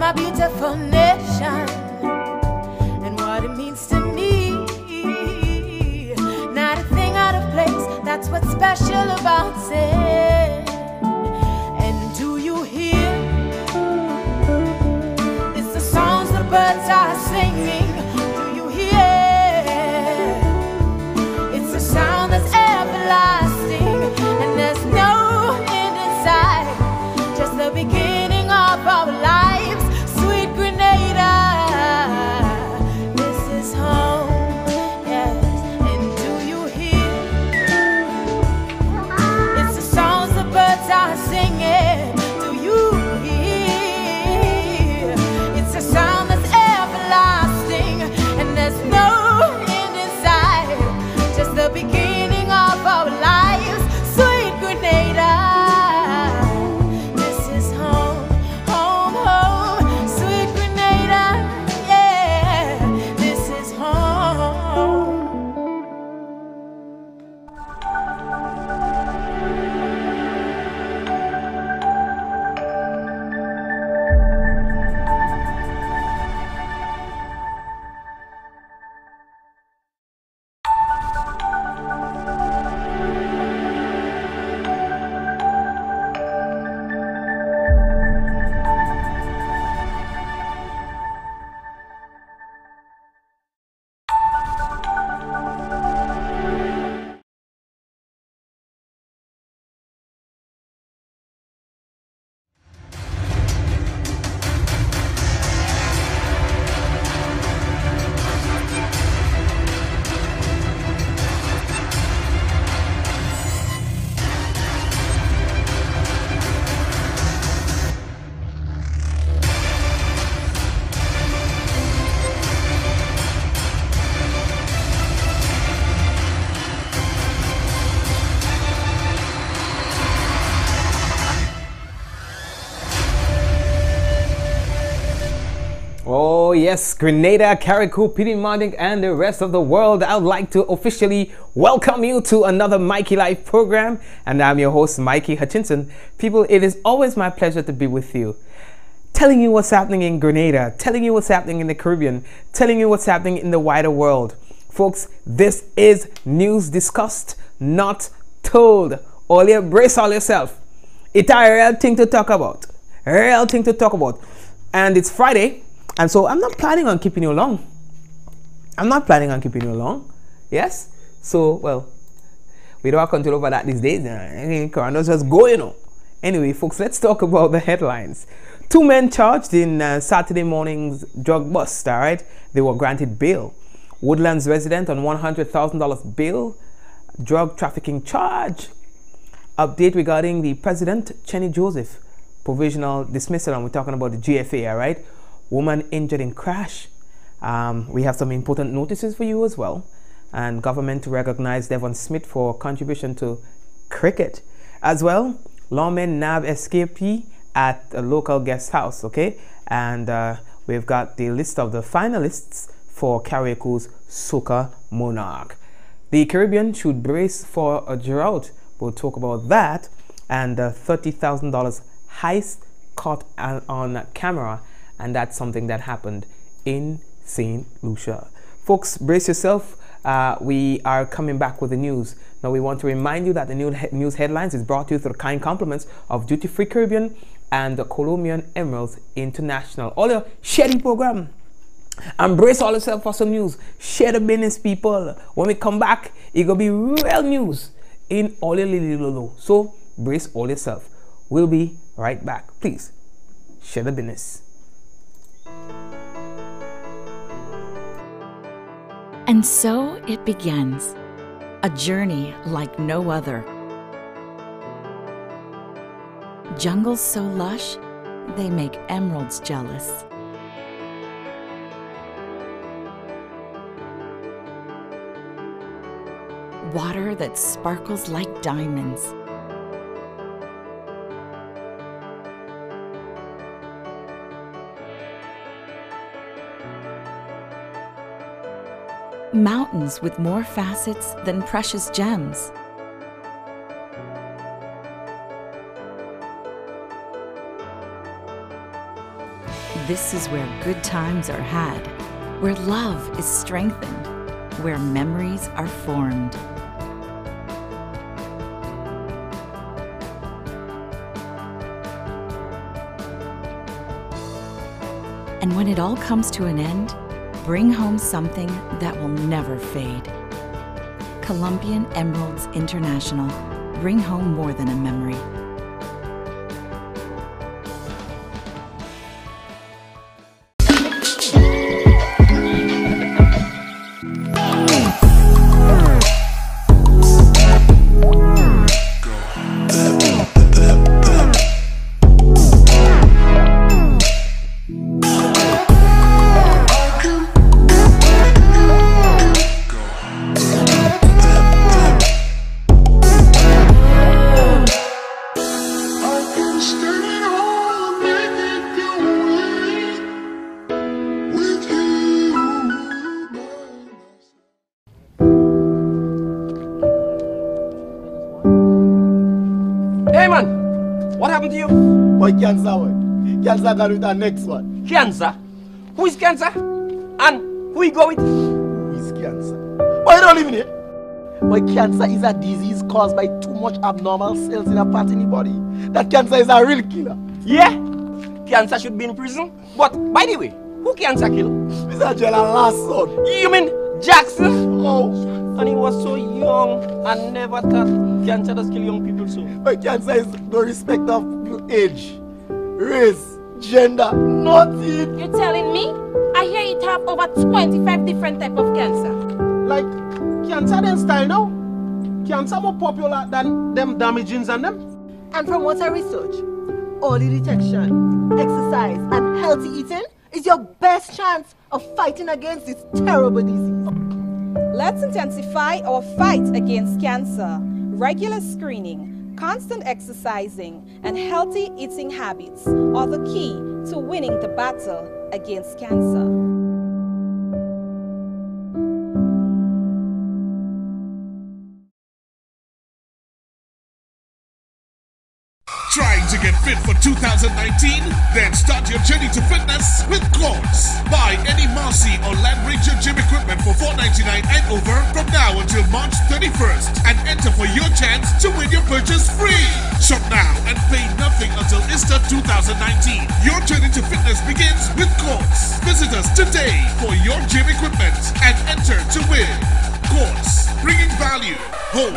my beautiful nation and what it means to me. Not a thing out of place, that's what's special about it. And do you hear? It's the songs the birds are singing. Do you hear? It's a sound that's everlasting, and there's no end in sight. Just the beginning of our lives, sweet Grenada. This is home, yes. And do you hear? It's the songs the birds are singing. Do you hear? It's a sound that's everlasting, and there's no end in sight. Just the beginning of our lives, sweet Grenada. Oh yes, Grenada, Carriacou, Petite Martinique, and the rest of the world. I'd like to officially welcome you to another Mikey Live program, and I'm your host, Mikey Hutchinson. People, it is always my pleasure to be with you, telling you what's happening in Grenada, telling you what's happening in the Caribbean, telling you what's happening in the wider world. Folks, this is news discussed, not told. All you brace all yourself. It's a real thing to talk about. A real thing to talk about. And it's Friday. And so I'm not planning on keeping you long. I'm not planning on keeping you long. Yes? So, well, we don't have control over that these days. Corona's just go, you know. Anyway, folks, let's talk about the headlines. 2 men charged in Saturday morning's drug bust, all right? They were granted bail. Woodlands resident on $100,000 bail. Drug trafficking charge. Update regarding the President, Chenny Joseph. Provisional dismissal, and we're talking about the GFA, all right? Woman injured in crash. We have some important notices for you as well. And government to recognize Devon Smith for contribution to cricket. As well, lawmen nab escapee at a local guest house, okay? And we've got the list of the finalists for Carriacou's Soca Monarch. The Caribbean should brace for a drought. We'll talk about that. And $30,000 heist caught on camera. And that's something that happened in St. Lucia. Folks, brace yourself. We are coming back with the news. Now, we want to remind you that the news headlines is brought to you through the kind compliments of Duty Free Caribbean and the Colombian Emeralds International. All your share the program. And brace all yourself for some news. Share the business, people. When we come back, it's going to be real news in all your little. So, brace all yourself. We'll be right back. Please, share the business. And so it begins, a journey like no other. Jungles so lush, they make emeralds jealous. Water that sparkles like diamonds. Mountains with more facets than precious gems. This is where good times are had, where love is strengthened, where memories are formed. And when it all comes to an end, bring home something that will never fade. Colombian Emeralds International. Bring home more than a memory. Hey man, what happened to you? Boy, cancer, boy. Cancer gone with the next one. Cancer? Who is cancer? And who you go with? Who is cancer? Boy, you don't live in it. Boy, cancer is a disease caused by too much abnormal cells in a part in the body. That cancer is a real killer. Yeah, cancer should be in prison. But by the way, who cancer kill? Mr. Jella last son. You mean Jackson? Oh. And he was so young and never thought cancer does kill young people so. But cancer is no respect of age, race, gender, nothing. You're telling me? I hear it have over 25 different types of cancer. Like, cancer then style now? Cancer more popular than them damagings and them? And from what I research, early detection, exercise, and healthy eating is your best chance of fighting against this terrible disease. Let's intensify our fight against cancer. Regular screening, constant exercising, and healthy eating habits are the key to winning the battle against cancer. Trying to get fit for 2019? Then start your journey to fitness with Quartz. Buy any Marcy or Land Ranger gym equipment for $4.99 and over from now until March 31st and enter for your chance to win your purchase free. Shop now and pay nothing until Easter 2019. Your journey to fitness begins with Quartz. Visit us today for your gym equipment and enter to win. Quartz, bringing value home.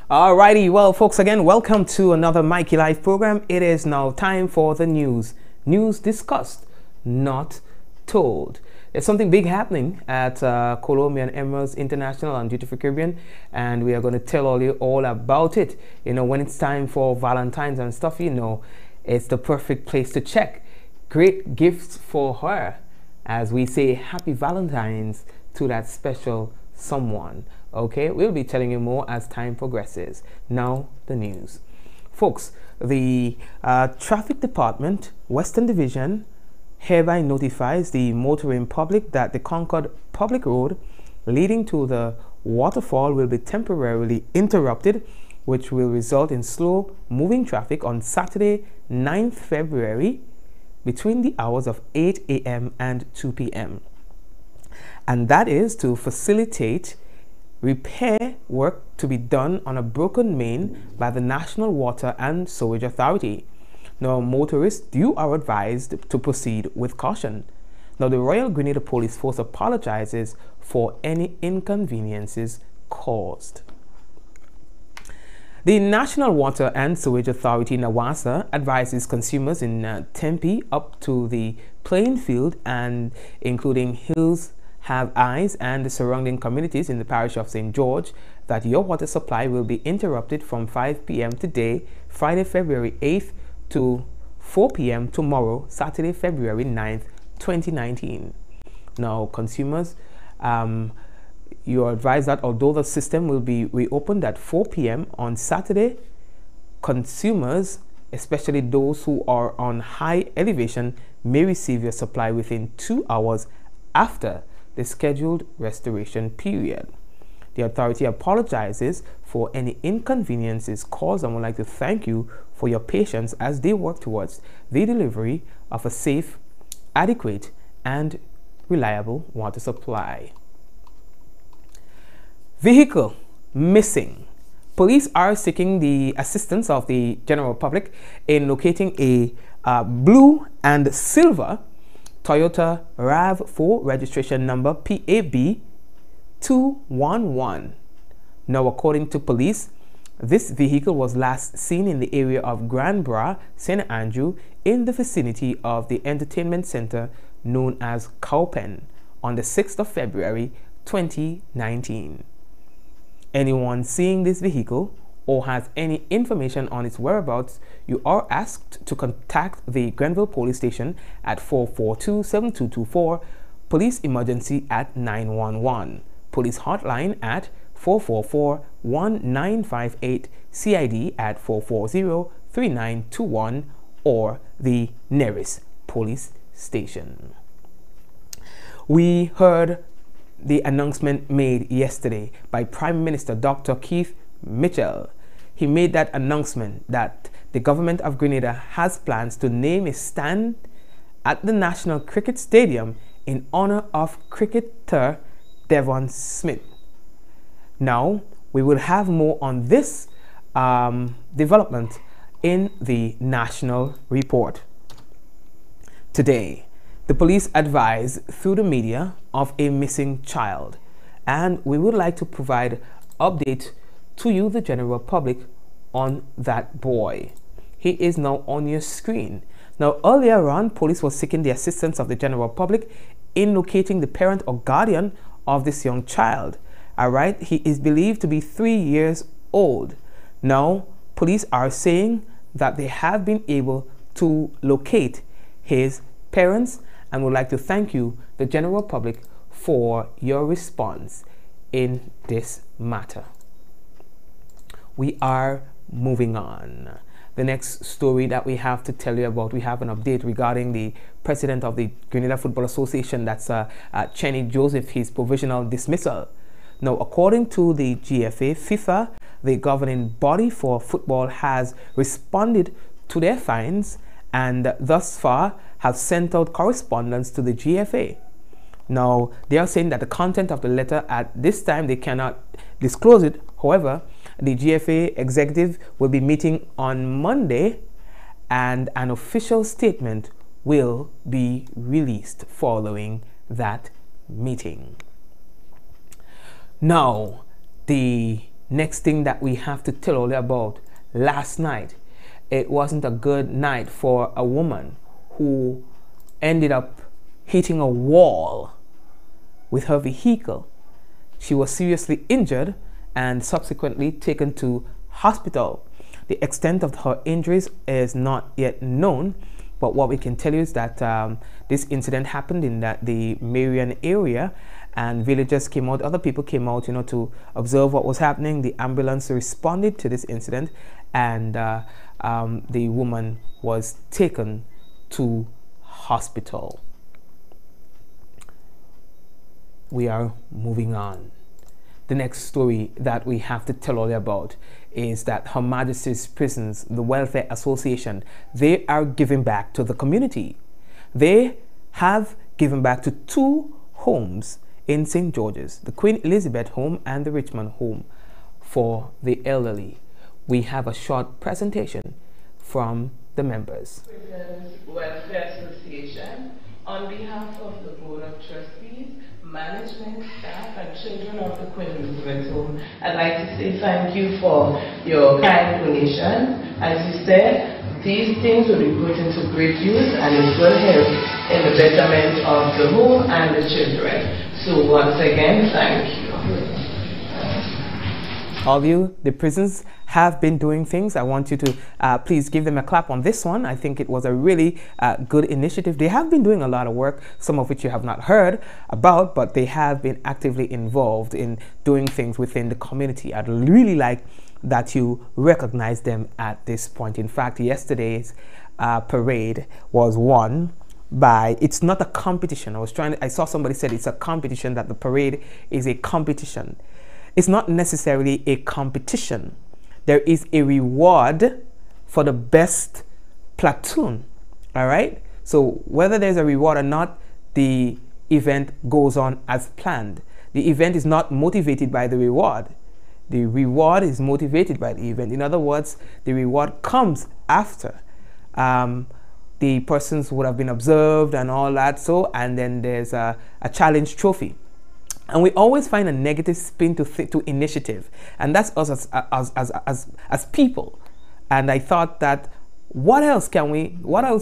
Alrighty, well folks, again welcome to another Mikey Live program. It is now time for the news. News discussed, not told. There's something big happening at Colombian Emeralds International on Duty Free Caribbean, and we are going to tell you all about it. You know, when it's time for Valentine's and stuff, you know, it's the perfect place to check. Great gifts for her, as we say happy Valentine's to that special someone. Okay, we'll be telling you more as time progresses. Now the news. Folks, the Traffic Department, Western Division, hereby notifies the motoring public that the Concord Public Road leading to the waterfall will be temporarily interrupted, which will result in slow moving traffic on Saturday, 9th February between the hours of 8 a.m. and 2 p.m. And that is to facilitate repair work to be done on a broken main by the National Water and Sewage Authority. Now, motorists, you are advised to proceed with caution. Now, the Royal Grenada Police Force apologizes for any inconveniences caused. The National Water and Sewage Authority, NAWASA, advises consumers in Tempe up to the playing field and including Hills Have Eyes and the surrounding communities in the parish of St. George that your water supply will be interrupted from 5 p.m. today, Friday, February 8th to 4 p.m. tomorrow, Saturday, February 9th, 2019. Now, consumers, you are advised that although the system will be reopened at 4 p.m. on Saturday, consumers, especially those who are on high elevation, may receive your supply within 2 hours after the scheduled restoration period. The authority apologizes for any inconveniences caused and would like to thank you for your patience as they work towards the delivery of a safe, adequate, and reliable water supply. Vehicle missing. Police are seeking the assistance of the general public in locating a blue and silver Toyota RAV4 registration number PAB 211. Now, according to police, this vehicle was last seen in the area of Grand Bras, St. Andrew, in the vicinity of the entertainment center known as Cowpen on the 6th of February 2019. Anyone seeing this vehicle or has any information on its whereabouts, you are asked to contact the Grenville Police Station at 442-7224, Police Emergency at 911, Police Hotline at 444-1958, CID at 440-3921, or the nearest police station. We heard the announcement made yesterday by Prime Minister Dr. Keith Mitchell. He made that announcement that the government of Grenada has plans to name a stand at the National Cricket Stadium in honor of cricketer Devon Smith. Now, we will have more on this development in the national report. Today, the police advise through the media of a missing child, and we would like to provide update to you, the general public, on that boy. He is now on your screen. Now, earlier on, police was seeking the assistance of the general public in locating the parent or guardian of this young child. All right, he is believed to be 3 years old. Now, police are saying that they have been able to locate his parents, and would like to thank you, the general public, for your response in this matter. We are moving on. The next story that we have to tell you about, we have an update regarding the president of the Grenada Football Association, that's Chenny Joseph, his provisional dismissal. Now, according to the GFA, FIFA, the governing body for football, has responded to their fines and thus far have sent out correspondence to the GFA. Now, they are saying that the content of the letter at this time, they cannot disclose it. However, the GFA executive will be meeting on Monday, and an official statement will be released following that meeting. Now, the next thing that we have to tell you about, last night, it wasn't a good night for a woman who ended up hitting a wall with her vehicle. She was seriously injured and subsequently taken to hospital. The extent of her injuries is not yet known, but what we can tell you is that this incident happened in the Marion area, and villagers came out, other people came out, to observe what was happening. The ambulance responded to this incident, and the woman was taken to hospital. We are moving on. The next story that we have to tell you about is that Her Majesty's Prisons, the Welfare Association, they are giving back to the community. They have given back to 2 homes in St. George's, the Queen Elizabeth Home and the Richmond Home for the elderly. We have a short presentation from the members. Prisons Welfare Association, on behalf of the Board of Trustees, management, staff, and children of the Queen Elizabeth Home, I'd like to say thank you for your kind donation. As you said, these things will be put into great use and it will help in the betterment of the home and the children. So once again, thank you. All you, the prisons, have been doing things. I want you to please give them a clap on this one. I think it was a really good initiative. They have been doing a lot of work, some of which you have not heard about, but they have been actively involved in doing things within the community. I'd really like that you recognize them at this point. In fact, yesterday's parade was won by, it's not a competition. I saw somebody said it's a competition, that the parade is a competition. It's not necessarily a competition. There is a reward for the best platoon. All right. So whether there's a reward or not, the event goes on as planned. The event is not motivated by the reward. The reward is motivated by the event. In other words, the reward comes after the persons would have been observed and all that. So, and then there's a challenge trophy. And we always find a negative spin to initiative, and that's us as people. And I thought that what else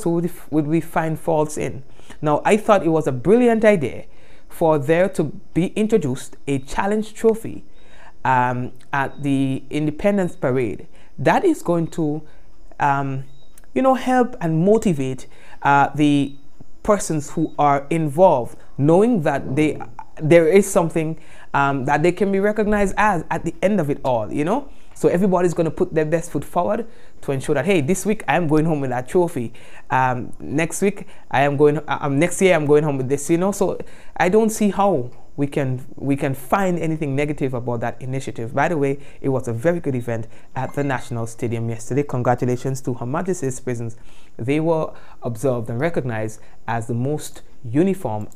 would we find faults in? Now, I thought it was a brilliant idea for there to be introduced a challenge trophy at the Independence Parade. That is going to, help and motivate the persons who are involved, knowing that there is something that they can be recognized as at the end of it all, So everybody's going to put their best foot forward to ensure that, hey, this week I am going home with that trophy. Next week I am going. Next year I'm going home with this. So I don't see how we can find anything negative about that initiative. By the way, it was a very good event at the National Stadium yesterday. Congratulations to Her Majesty's Prisons. They were observed and recognized as the most uniformed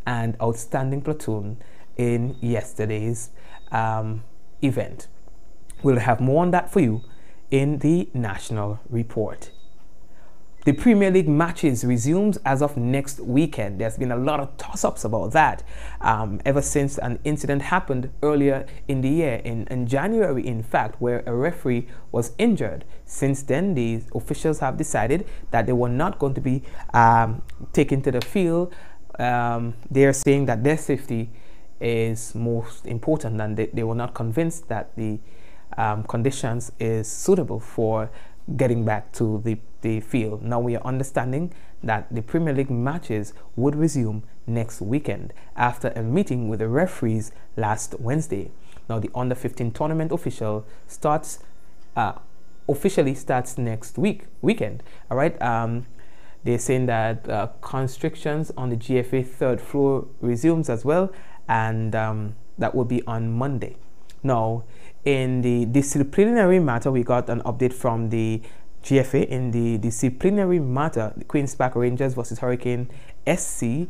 and outstanding platoon in yesterday's event. We'll have more on that for you in the national report. The Premier League matches resumes as of next weekend. There's been a lot of toss-ups about that ever since an incident happened earlier in the year, in January, in fact, where a referee was injured. Since then, the officials have decided that they were not going to be taken to the field. They're saying that their safety is most important, and they were not convinced that the conditions is suitable for getting back to the field. Now we are understanding that the Premier League matches would resume next weekend after a meeting with the referees last Wednesday. Now the Under-15 tournament officially starts next weekend. All right. They're saying that constrictions on the GFA third floor resumes as well, and that will be on Monday. Now, in the disciplinary matter, we got an update from the GFA. In the disciplinary matter, the Queen's Park Rangers versus Hurricane SC,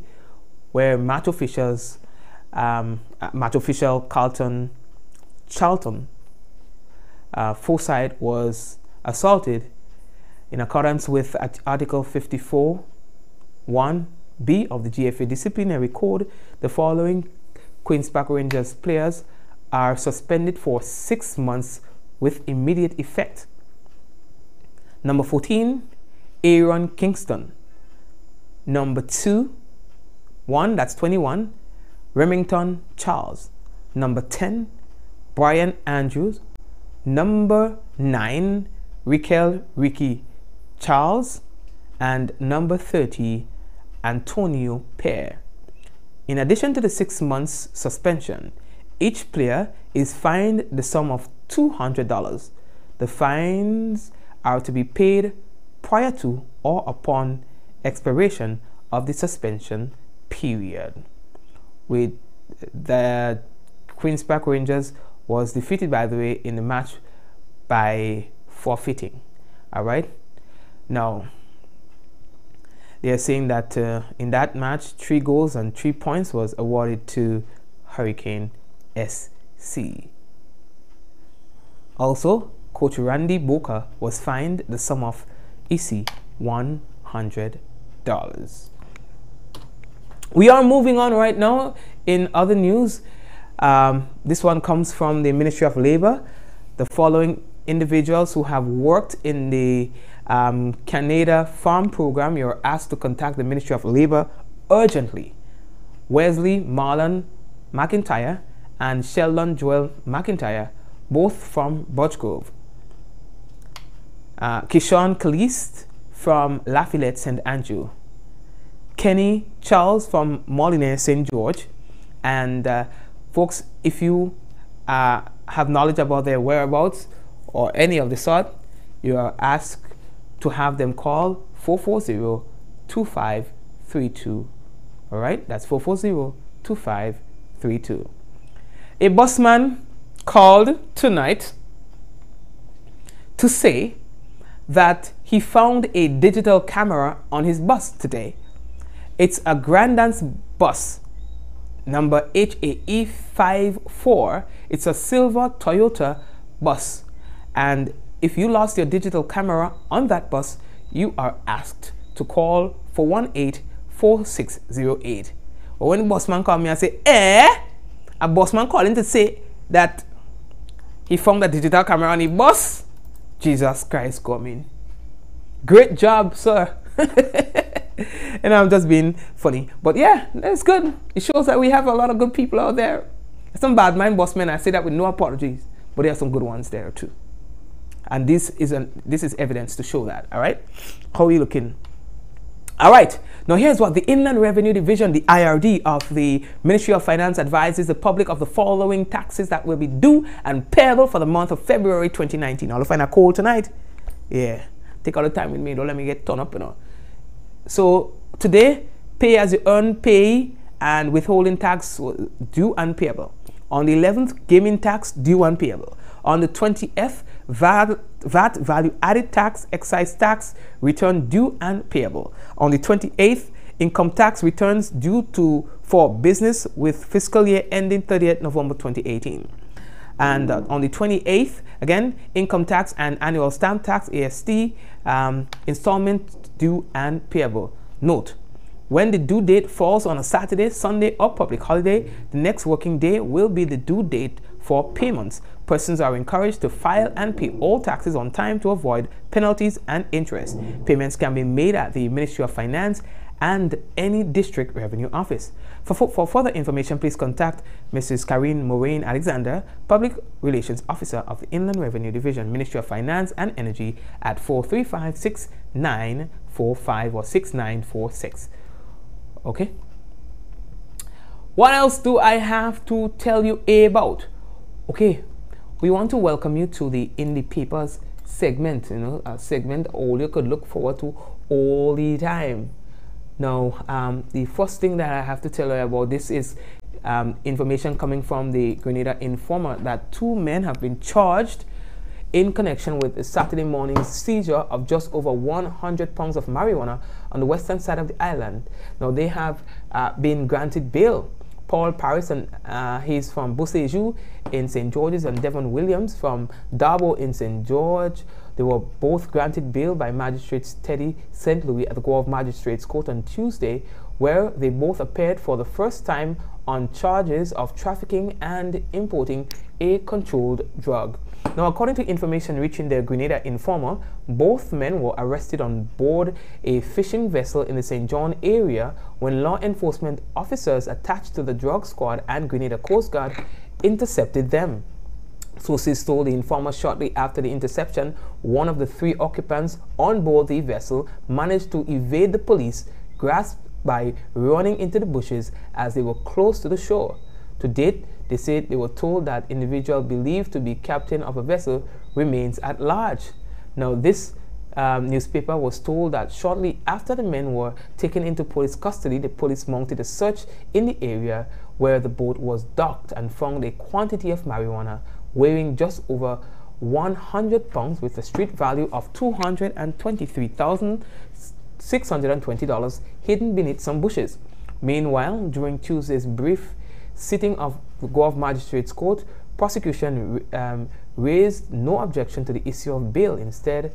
where match official Charlton Forsyth was assaulted in accordance with Article 54(1)(b) of the GFA Disciplinary Code. The following Queen's Park Rangers players are suspended for 6 months with immediate effect. Number 14, Aaron Kingston. Number 21, that's 21, Remington Charles. Number 10, Brian Andrews. Number 9, Ricky Charles. And number 30, Antonio Pear. In addition to the 6 months suspension, each player is fined the sum of $200. The fines are to be paid prior to or upon expiration of the suspension period. With the Queen's Park Rangers was defeated, by the way, in the match by forfeiting. All right. Now, they are saying that in that match, 3 goals and 3 points was awarded to Hurricane SC. Also, Coach Randy Boca was fined the sum of $100. We are moving on right now. In other news, this one comes from the Ministry of Labor. The following individuals who have worked in the Canada Farm Program, you're asked to contact the Ministry of Labor urgently. Wesley Marlon McIntyre and Sheldon Joel McIntyre, both from Birchgrove. Kishon Caliste from Lafayette St. Andrew. Kenny Charles from Molyneux St. George. And folks, if you have knowledge about their whereabouts or any of the sort, you are asked to have them call 440-2532. All right, that's 440-2532. A busman called tonight to say that he found a digital camera on his bus today. It's a Grand Dance bus, number HAE54. It's a silver Toyota bus. And if you lost your digital camera on that bus, you are asked to call 418-4608. But when the busman called me and say, a busman calling to say that he found a digital camera on his bus, Jesus Christ coming. Great job, sir. And I'm just being funny. But yeah, that's good. It shows that we have a lot of good people out there. Some bad mind busmen, I say that with no apologies. But there are some good ones there too. And this is evidence to show that. All right. How are you looking? All right. Now here's what the Inland Revenue Division, the IRD of the Ministry of Finance, advises the public of the following taxes that will be due and payable for the month of February 2019. I'll find a call tonight. Yeah. Take all the time with me. Don't let me get torn up, you know. So today, pay as you earn, pay and withholding tax due and payable. On the 11th, gaming tax due and payable. On the 20th, VAT value added tax, excise tax return due and payable. On the 28th, income tax returns due for business with fiscal year ending 30th November 2018. And on the 28th, again, income tax and annual stamp tax, AST, installment due and payable. Note, when the due date falls on a Saturday, Sunday, or public holiday, the next working day will be the due date for payments. Persons are encouraged to file and pay all taxes on time to avoid penalties and interest. Payments can be made at the Ministry of Finance and any district revenue office. For further information, please contact Mrs. Karine Moraine Alexander, Public Relations Officer of the Inland Revenue Division, Ministry of Finance and Energy at 435-6945 or 6946. Okay. What else do I have to tell you about? Okay, we want to welcome you to the Indie Papers segment, you know, a segment all you could look forward to all the time. Now, the first thing that I have to tell you about this is information coming from the Grenada Informer that 2 men have been charged in connection with the Saturday morning's seizure of just over 100 pounds of marijuana on the western side of the island. Now, they have been granted bail. Paul Paris, and he's from Bousséjou in St. George's, and Devon Williams from Darbo in St. George. They were both granted bail by Magistrates Teddy St. Louis at the Guelph Magistrates Court on Tuesday, where they both appeared for the first time on charges of trafficking and importing a controlled drug. Now, according to information reaching the Grenada Informer, both men were arrested on board a fishing vessel in the St. John area when law enforcement officers attached to the drug squad and Grenada Coast Guard intercepted them. Sources told the Informer shortly after the interception, one of the 3 occupants on board the vessel managed to evade the police grasp by running into the bushes as they were close to the shore. To date, they said they were told that individual believed to be captain of a vessel remains at large. Now, this newspaper was told that shortly after the men were taken into police custody, the police mounted a search in the area where the boat was docked and found a quantity of marijuana weighing just over 100 pounds with a street value of $223,620 hidden beneath some bushes. Meanwhile, during Tuesday's brief sitting of the Guelph Magistrates Court, prosecution raised no objection to the issue of bail. Instead,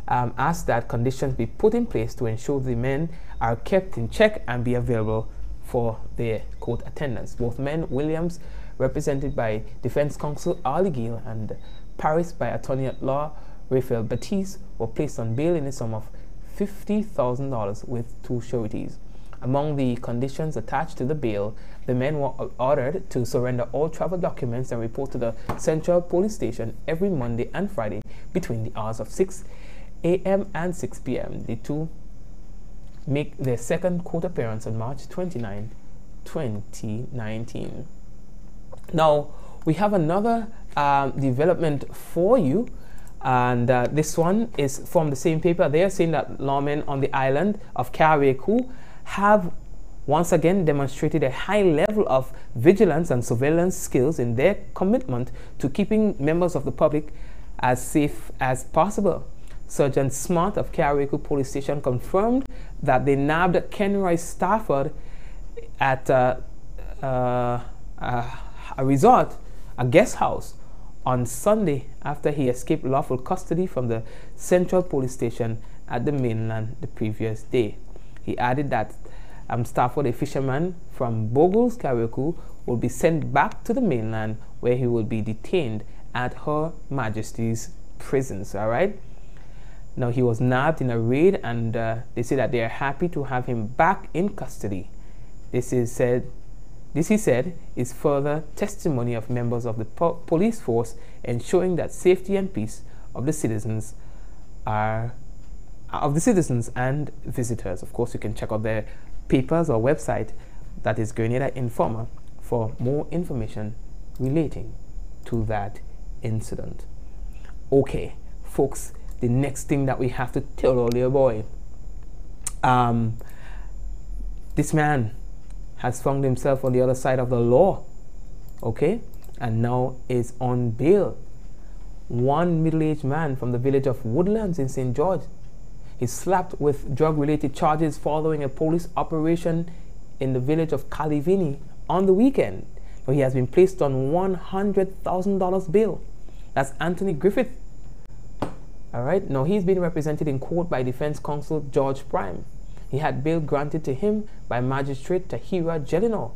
asked that conditions be put in place to ensure the men are kept in check and be available for their court attendance. Both men, Williams, represented by defense counsel Ali Gill, and Paris by attorney at law Raphael Batiste, were placed on bail in the sum of $50,000 with 2 sureties. Among the conditions attached to the bail, the men were ordered to surrender all travel documents and report to the Central Police Station every Monday and Friday between the hours of 6 a.m. and 6 p.m. The 2 make their second court appearance on March 29, 2019. Now, we have another development for you, and this one is from the same paper. They are saying that lawmen on the island of Kareku have once again demonstrated a high level of vigilance and surveillance skills in their commitment to keeping members of the public as safe as possible. Sergeant Smart of Carriacou Police Station confirmed that they nabbed Kenroy Stafford at a resort, a guest house, on Sunday after he escaped lawful custody from the Central Police Station at the mainland the previous day. He added that Stafford, a fisherman from Bogles, Carriacou, will be sent back to the mainland where he will be detained at Her Majesty's prisons. All right. Now, he was nabbed in a raid, and they say that they are happy to have him back in custody. This he said, is further testimony of members of the police force ensuring that safety and peace of the citizens and visitors. Of course, you can check out their papers or website, that is Grenada Informer, for more information relating to that incident. Okay, folks, the next thing that we have to tell all your boy, this man has found himself on the other side of the law, okay, and now is on bail. One middle-aged man from the village of Woodlands in St. George is slapped with drug-related charges following a police operation in the village of Calivini on the weekend. Now, he has been placed on $100,000 bail. That's Anthony Griffith. All right. Now, he's been represented in court by defense counsel George Prime. He had bail granted to him by Magistrate Tahira Jelino,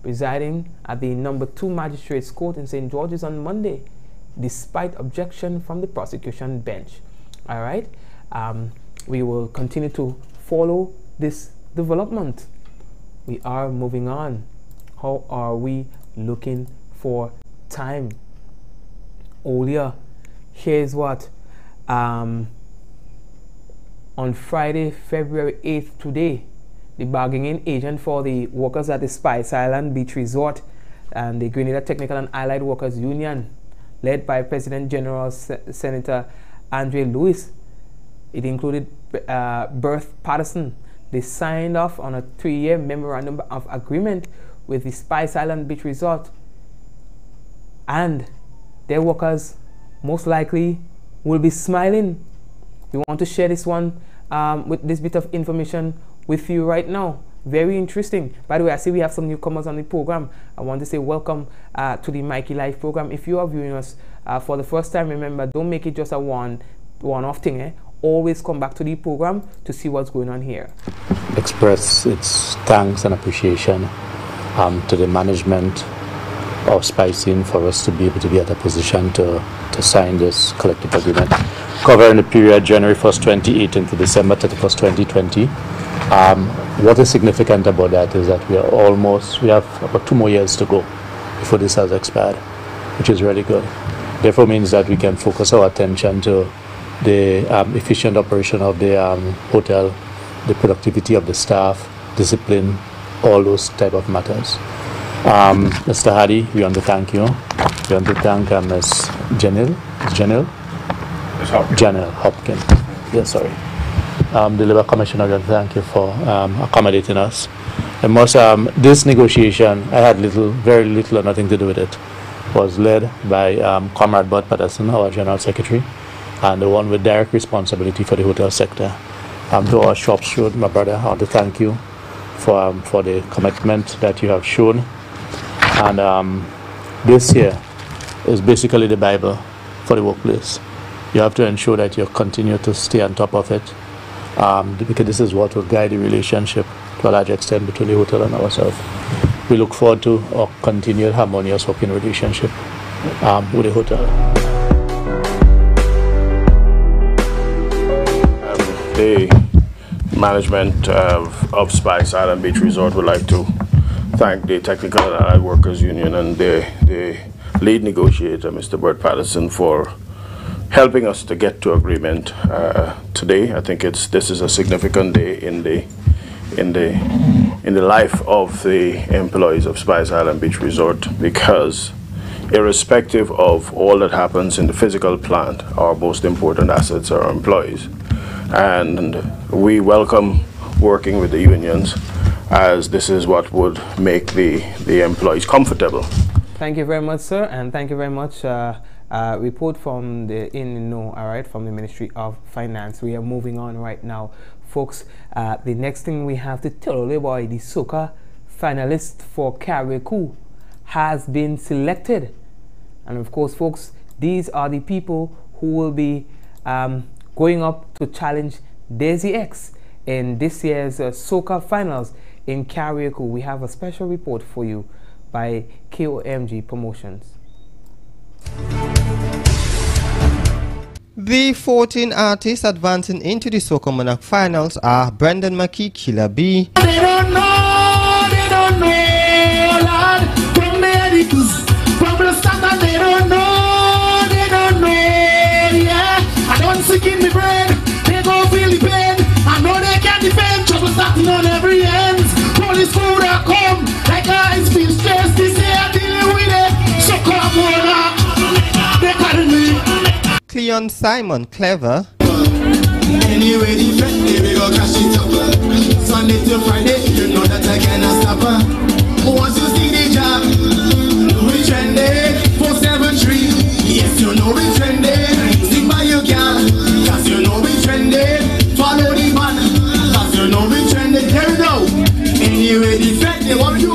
presiding at the No. 2 Magistrates Court in St. George's on Monday, despite objection from the prosecution bench. All right. We will continue to follow this development. We are moving on. How are we looking for time? Earlier, here's what. On Friday, February 8th, today, the bargaining agent for the workers at the Spice Island Beach Resort and the Grenada Technical and Allied Workers Union, led by President General Senator Andre Lewis, it included Berth Patterson. They signed off on a 3-year memorandum of agreement with the Spice Island Beach Resort, and their workers most likely will be smiling. We want to share this one with this bit of information with you right now. Very interesting. By the way, I see we have some newcomers on the program. I want to say welcome to the Mikey Live program. If you are viewing us for the first time, remember, don't make it just a one-off thing. Always come back to the program to see what's going on here. Express its thanks and appreciation to the management of Spicing for us to be able to be at a position to sign this collective agreement covering the period January 1st, 2018 to December 31st, 2020. What is significant about that is that we have about 2 more years to go before this has expired, which is really good. Therefore means that we can focus our attention to the efficient operation of the hotel, the productivity of the staff, discipline, all those type of matters. Mr. Hardy, we want to thank you. We want to thank Ms. Janelle Hopkins. Yes, sorry. The Labour Commissioner, we want to thank you for accommodating us. And most, this negotiation, I had very little or nothing to do with it, was led by Comrade Bud Patterson, our General Secretary, and the one with direct responsibility for the hotel sector. To our shops road, my brother, I want to thank you for the commitment that you have shown. And this here is basically the Bible for the workplace. You have to ensure that you continue to stay on top of it, because this is what will guide the relationship to a large extent between the hotel and ourselves. We look forward to a continued harmonious working relationship with the hotel. The management of Spice Island Beach Resort would like to thank the Technical and Allied Workers Union and the lead negotiator, Mr. Bert Patterson, for helping us to get to agreement today. I think this is a significant day in the life of the employees of Spice Island Beach Resort, because irrespective of all that happens in the physical plant, our most important assets are our employees. And we welcome working with the unions, as this is what would make the employees comfortable. Thank you very much, sir, and thank you very much, report from the from the Ministry of Finance. We are moving on right now, folks. The next thing we have to tell you about, the soca finalist for Carriacou has been selected, and of course, folks, these are the people who will be going up to challenge Daisy X in this year's soca finals in Carriacou. We have a special report for you by KOMG Promotions. The 14 artists advancing into the Soca Monarch finals are Brendan Mikey, Killer B, They don't know, Lord. From the editors, from the start, and they don't know, yeah. I don't sick in the brain, they go feel the pain. I know they can't defend, trouble starting on every end. Police crew that come, like guys feel stressed, they say I'm dealing with it. So come on, they carry me. Cleon Simon, Clever, Anyway, the Friday we go cash it up. Sunday to Friday, you know that I cannot stop her. Once you see the job, we trending 473. Yes, you know we trending. Stick by your girl, cause you know we trending. Follow the man, cause you know we trending. Here we go. Anyway, the Friday, what you?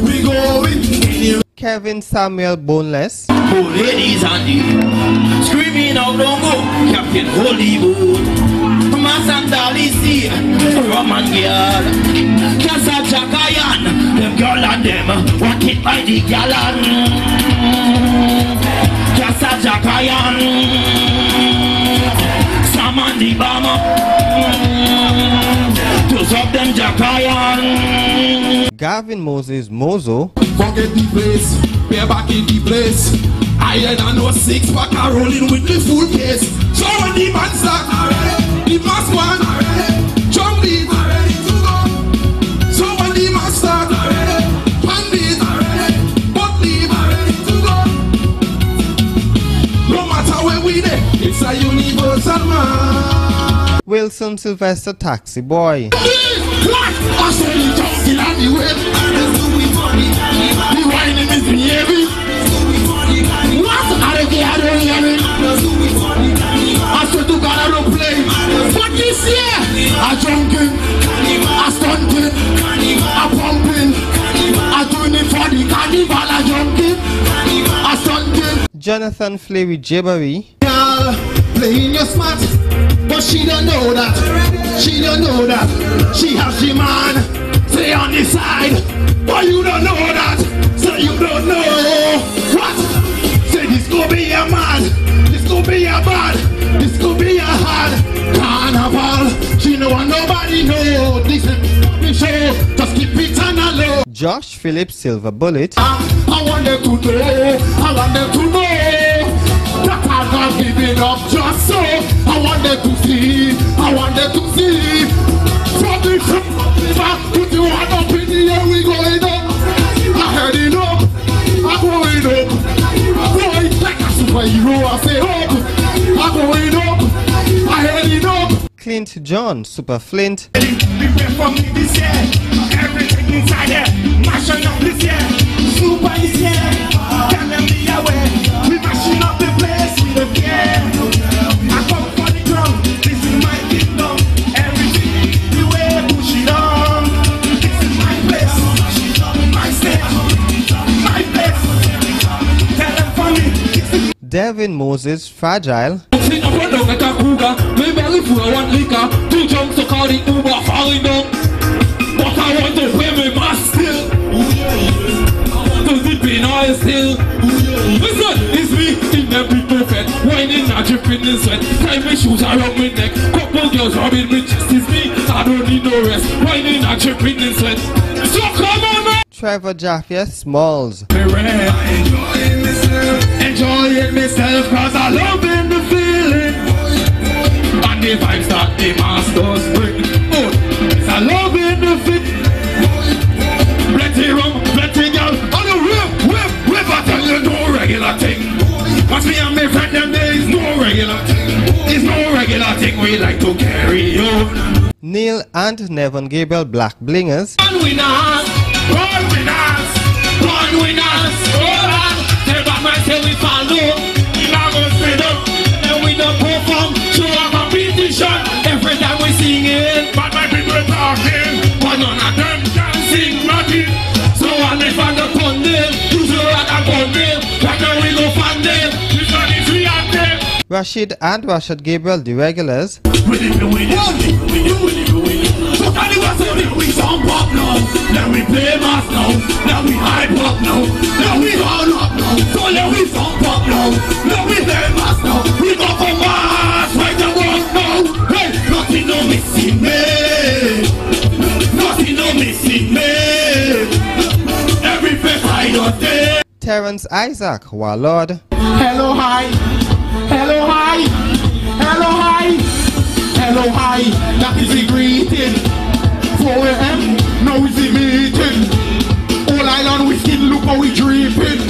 We going. Anyway. Kevin Samuel Boneless, Old ladies and the screaming out, don't go, Captain Hollywood. Master Dalisi, Roman girl, Casa Jakayan, them girl and them, what it by the galan. Casa Jakayan, Sam and the Bama, those of them Jakayan. Gavin Moses Mozo, Forget the place, we're back in the place. I don't know 6 pack are rolling with the full case. So when the man start, the mask one, jump it, so when the man start, bandit, but leave, no matter where we there, it's a universal man. Wilson Sylvester Taxi Boy, What? I said you jumping on the web. The whining is behaving. What? I don't hear it. I said to God I don't play. But this year, I junking, I stunting, I pumping, I doing it for the carnival, I junking, I stunting. Jonathan Fleury Jibbery, Girl, playing your smart, but she don't know that. She don't know that. She has the man, stay on the side. But you don't know that. So you don't know. What? Say this could be a man. This could be a bad. This could be a hard carnival. She know and nobody know. This is the show. Just keep it on a low. Josh Phillips Silver Bullet, I want them to know. I want them to know that I'm not giving up just so. I want them to see. I want them to see. From the front, put your hand up in the air, we going up. I heard it up. I'm going up. Boy, like a superhero, I say up. I'm going up. I heard it up. Clint John Super Flint, Prepare for me this year. Everything inside there, mashing up this year. Super is here. Tell them be aware. We mashing up the place. We don't care. I come for the ground. This is my kingdom. Everything the way push it on. This is my place. My stage. My place. Tell them for me. This is Devin Moses Fragile, Sit up and down like a cougar. My belly full of one liquor. 2 drunks to call the Uber falling down. But I want to wear my mask still. I want to dip in oil still. Listen, it's me in every perfect. Whining and dripping in sweat. Tie my shoes around my neck. Couple girls rubbing my chest. It's me. I don't need no rest. Whining and dripping in sweat. So come on, man. Trevor Jaffe Smalls, Enjoying myself cause I love in the feeling. And the vibes that the masters bring. Oh, it's a love in the feeling. Plenty rum, plenty girl. On the whip, I tell you no regular thing. Cause me and my friend them there is no regular thing. It's no regular thing we like to carry on. Neil and Nevin Gabriel Black Blingers, One winners, one winners, one winners. Oh, tell back man say we follow. Rashid and Rashad Gabriel, the regulars, we song pop now, then we play mass now, then we hype up now, then we all up now, so then we song pop now, then we play mass now, we go for mass, right the world now, hey, nothing no missing me, nothing no missing me, every face I don't take. Terence Isaac, Warlord, Hello hi, hello hi, hello hi, hello hi, that is a greeting. 4 a.m. now is the meeting. All island whiskey, look how we dripping.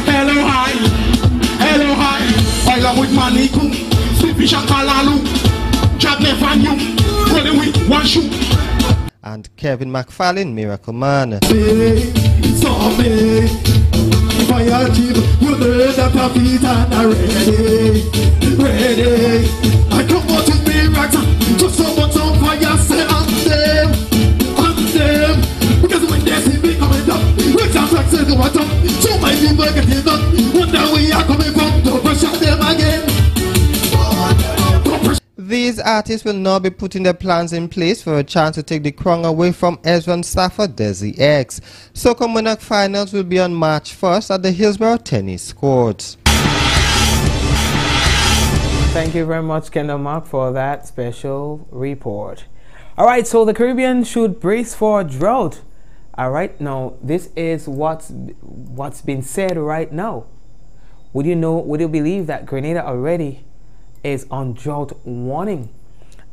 Hello hi, hello hi. Island with Maniku, Stifish and Kalalu, Chadnef and you, running with one shoe. and Kevin McFarlane, Miracle Man. It's on me. If I achieve, you know that my feet are ready, ready. I come out to be right, just someone's on fire, say I'm them, because when they see me coming up, we just like say what up, so my people getting up, wonder we are coming from, don't pressure them again. These artists will now be putting their plans in place for a chance to take the crown away from Ezra Stafford Desi X. Soca Monarch Finals will be on March 1st at the Hillsborough Tennis Courts. Thank you very much, Kendall Mark, for that special report. Alright, so the Caribbean should brace for a drought. Alright, now this is what's been said right now. Would you believe that Grenada already is on drought warning?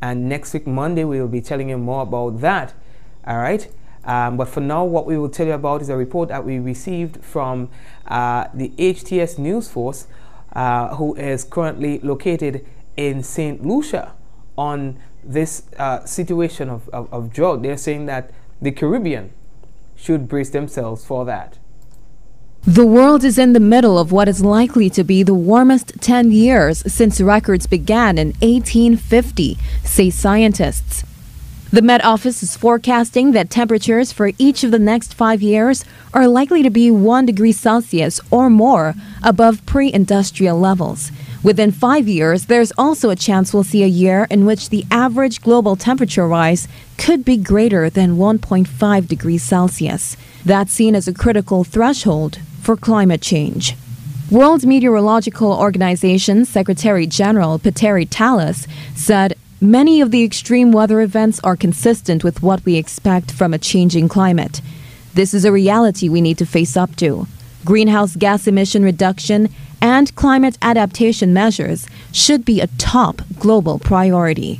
And next week Monday we will be telling you more about that. Alright, but for now what we will tell you about is a report that we received from the HTS News Force, who is currently located in St. Lucia, on this situation of drought. They're saying that the Caribbean should brace themselves for that. The world is in the middle of what is likely to be the warmest 10 years since records began in 1850, say scientists. The Met Office is forecasting that temperatures for each of the next 5 years are likely to be 1 degree Celsius or more above pre-industrial levels. Within 5 years, there's also a chance we'll see a year in which the average global temperature rise could be greater than 1.5 degrees Celsius. That's seen as a critical threshold for climate change. World Meteorological Organization Secretary General Petteri Talas said many of the extreme weather events are consistent with what we expect from a changing climate. This is a reality we need to face up to. Greenhouse gas emission reduction and climate adaptation measures should be a top global priority.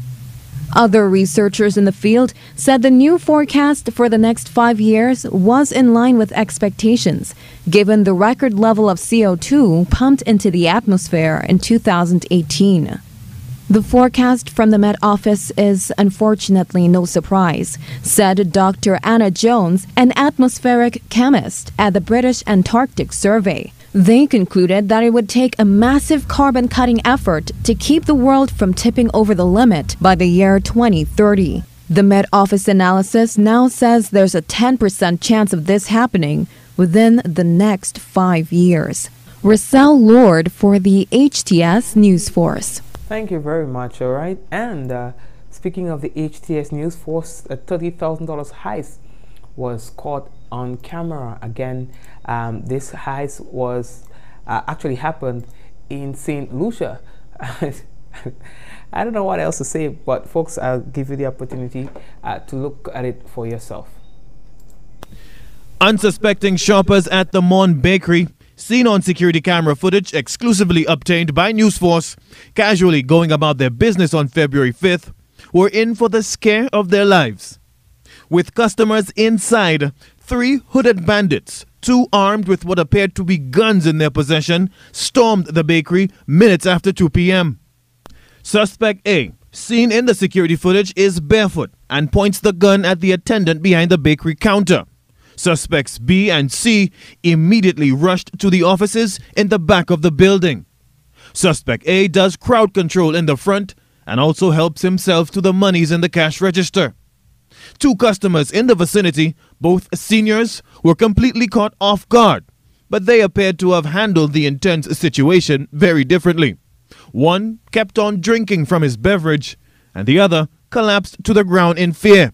Other researchers in the field said the new forecast for the next 5 years was in line with expectations, given the record level of CO2 pumped into the atmosphere in 2018. The forecast from the Met Office is unfortunately no surprise, said Dr. Anna Jones, an atmospheric chemist at the British Antarctic Survey. They concluded that it would take a massive carbon-cutting effort to keep the world from tipping over the limit by the year 2030. The Met Office analysis now says there's a 10% chance of this happening within the next 5 years. Russell Lord for the HTS News Force. Thank you very much. All right, and speaking of the HTS News Force, a $30,000 heist was caught on camera again. This heist was actually happened in St. Lucia. I don't know what else to say, but folks, I'll give you the opportunity to look at it for yourself. Unsuspecting shoppers at the Mon Bakery, seen on security camera footage exclusively obtained by News Force, casually going about their business on February 5th, were in for the scare of their lives. With customers inside, 3 hooded bandits, 2 armed with what appeared to be guns in their possession, stormed the bakery minutes after 2 p.m. Suspect A, seen in the security footage, is barefoot and points the gun at the attendant behind the bakery counter. Suspects B and C immediately rushed to the offices in the back of the building. Suspect A does crowd control in the front and also helps himself to the monies in the cash register. 2 customers in the vicinity, both seniors, were completely caught off guard, but they appeared to have handled the intense situation very differently. One kept on drinking from his beverage, and the other collapsed to the ground in fear.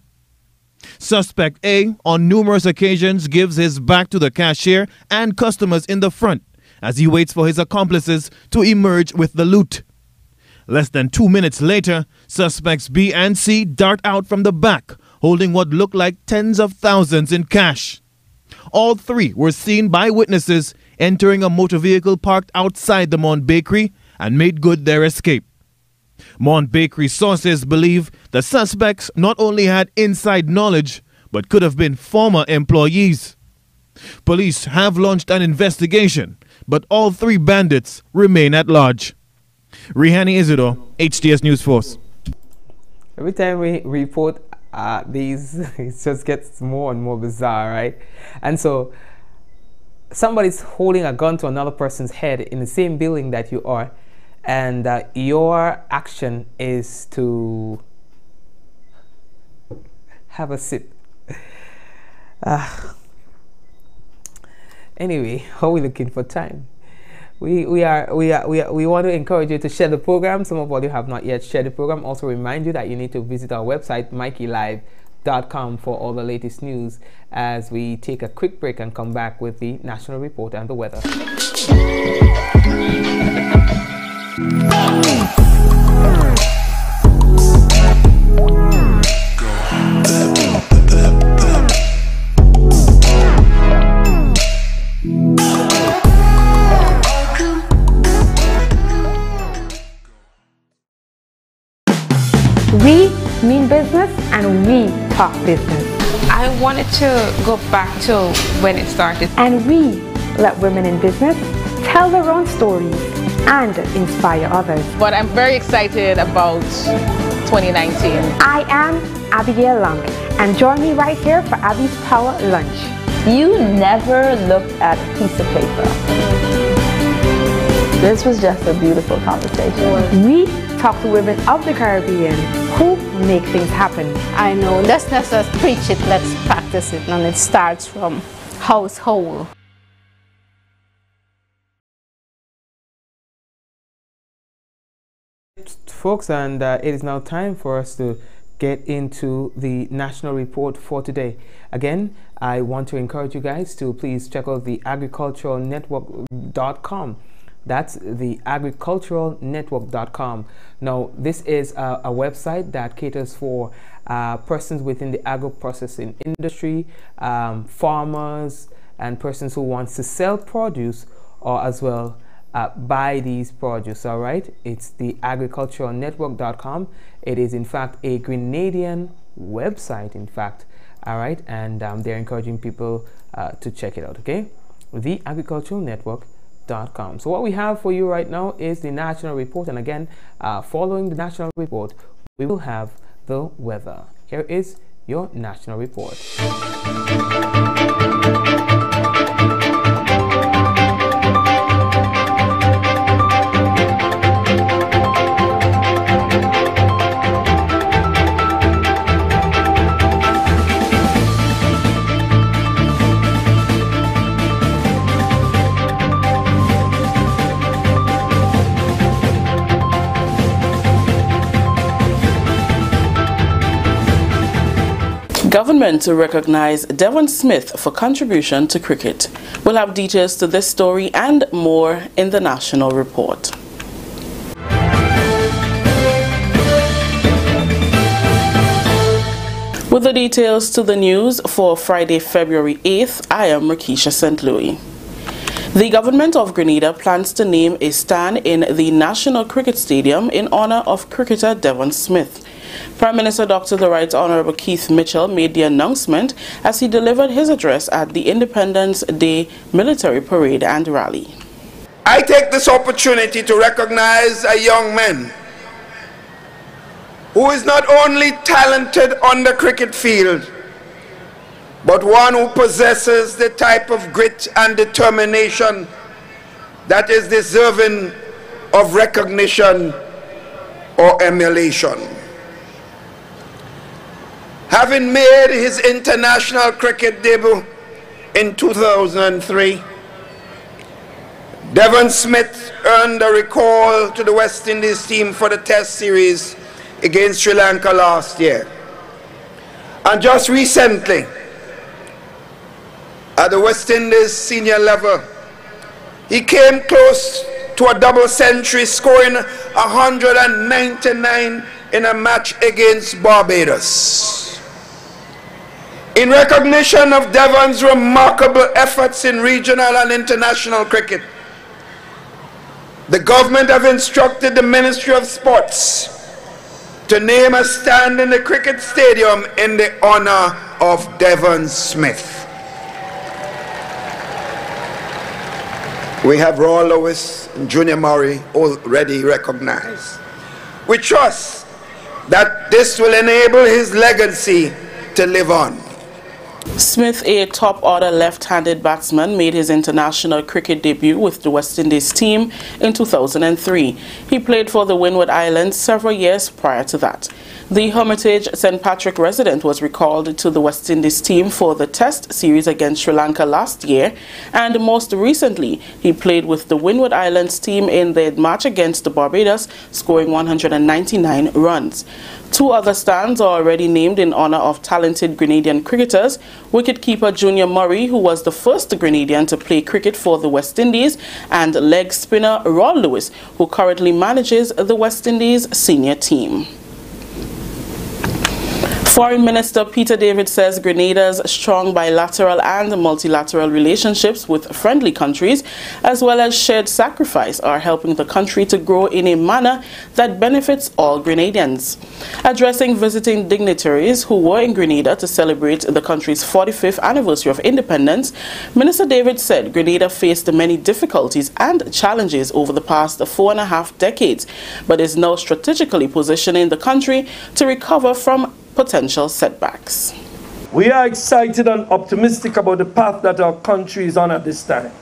Suspect A, on numerous occasions, gives his back to the cashier and customers in the front as he waits for his accomplices to emerge with the loot. Less than 2 minutes later, suspects B and C dart out from the back, holding what looked like tens of thousands in cash. All three were seen by witnesses entering a motor vehicle parked outside the Mon Bakery and made good their escape. Mon Bakery sources believe the suspects not only had inside knowledge, but could have been former employees. Police have launched an investigation, but all three bandits remain at large. Rihani Isidore, HTS News Force. Every time we report these, it just gets more and more bizarre, right? And so somebody's holding a gun to another person's head in the same building that you are, and your action is to have a sip. Anyway, how are we looking for time? We want to encourage you to share the program. Some of you have not yet shared the program. Also remind you that you need to visit our website, MikeyLive.com, for all the latest news as we take a quick break and come back with the National Report and the weather. We mean business and we talk business. I wanted to go back to when it started. And we let women in business tell their own stories and inspire others. But I'm very excited about 2019. I am Abigail Long, and join me right here for Abby's Power Lunch. You never looked at a piece of paper. This was just a beautiful conversation. We talk to women of the Caribbean who make things happen. I know, let's not just preach it, let's practice it, and it starts from household. Folks, and it is now time for us to get into the National Report for today. Again, I want to encourage you guys to please check out the agriculturalnetwork.com. That's the agriculturalnetwork.com. Now, this is a website that caters for persons within the agro-processing industry, farmers, and persons who want to sell produce or as well buy these produce. All right, it's the agriculturalnetwork.com. It is in fact a Grenadian website, in fact. All right, and they're encouraging people to check it out. Okay, the agriculturalnetwork.com. So what we have for you right now is the National Report, and again, following the National Report, we will have the weather. Here is your National Report. Government to recognize Devon Smith for contribution to cricket. We'll have details to this story and more in the National Report. With the details to the news for Friday, February 8th, I am Rakisha St. Louis. The government of Grenada plans to name a stand in the National Cricket Stadium in honor of cricketer Devon Smith. Prime Minister Dr. The Right Honourable Keith Mitchell made the announcement as he delivered his address at the Independence Day Military Parade and Rally. I take this opportunity to recognize a young man who is not only talented on the cricket field, but one who possesses the type of grit and determination that is deserving of recognition or emulation. Having made his international cricket debut in 2003, Devon Smith earned a recall to the West Indies team for the Test series against Sri Lanka last year. And just recently, at the West Indies senior level, he came close to a double century, scoring 199 in a match against Barbados. In recognition of Devon's remarkable efforts in regional and international cricket, the government have instructed the Ministry of Sports to name a stand in the cricket stadium in the honor of Devon Smith. We have Roy Lewis and Junior Murray already recognized. We trust that this will enable his legacy to live on. Smith, a top-order left-handed batsman, made his international cricket debut with the West Indies team in 2003. He played for the Windward Islands several years prior to that. The Hermitage St. Patrick resident was recalled to the West Indies team for the Test series against Sri Lanka last year, and most recently he played with the Windward Islands team in their match against the Barbados, scoring 199 runs. Two other stands are already named in honor of talented Grenadian cricketers: wicketkeeper Junior Murray, who was the first Grenadian to play cricket for the West Indies, and leg spinner Roy Lewis, who currently manages the West Indies senior team. Foreign Minister Peter David says Grenada's strong bilateral and multilateral relationships with friendly countries, as well as shared sacrifice, are helping the country to grow in a manner that benefits all Grenadians. Addressing visiting dignitaries who were in Grenada to celebrate the country's 45th anniversary of independence, Minister David said Grenada faced many difficulties and challenges over the past 4.5 decades, but is now strategically positioning the country to recover from potential setbacks. We are excited and optimistic about the path that our country is on at this time.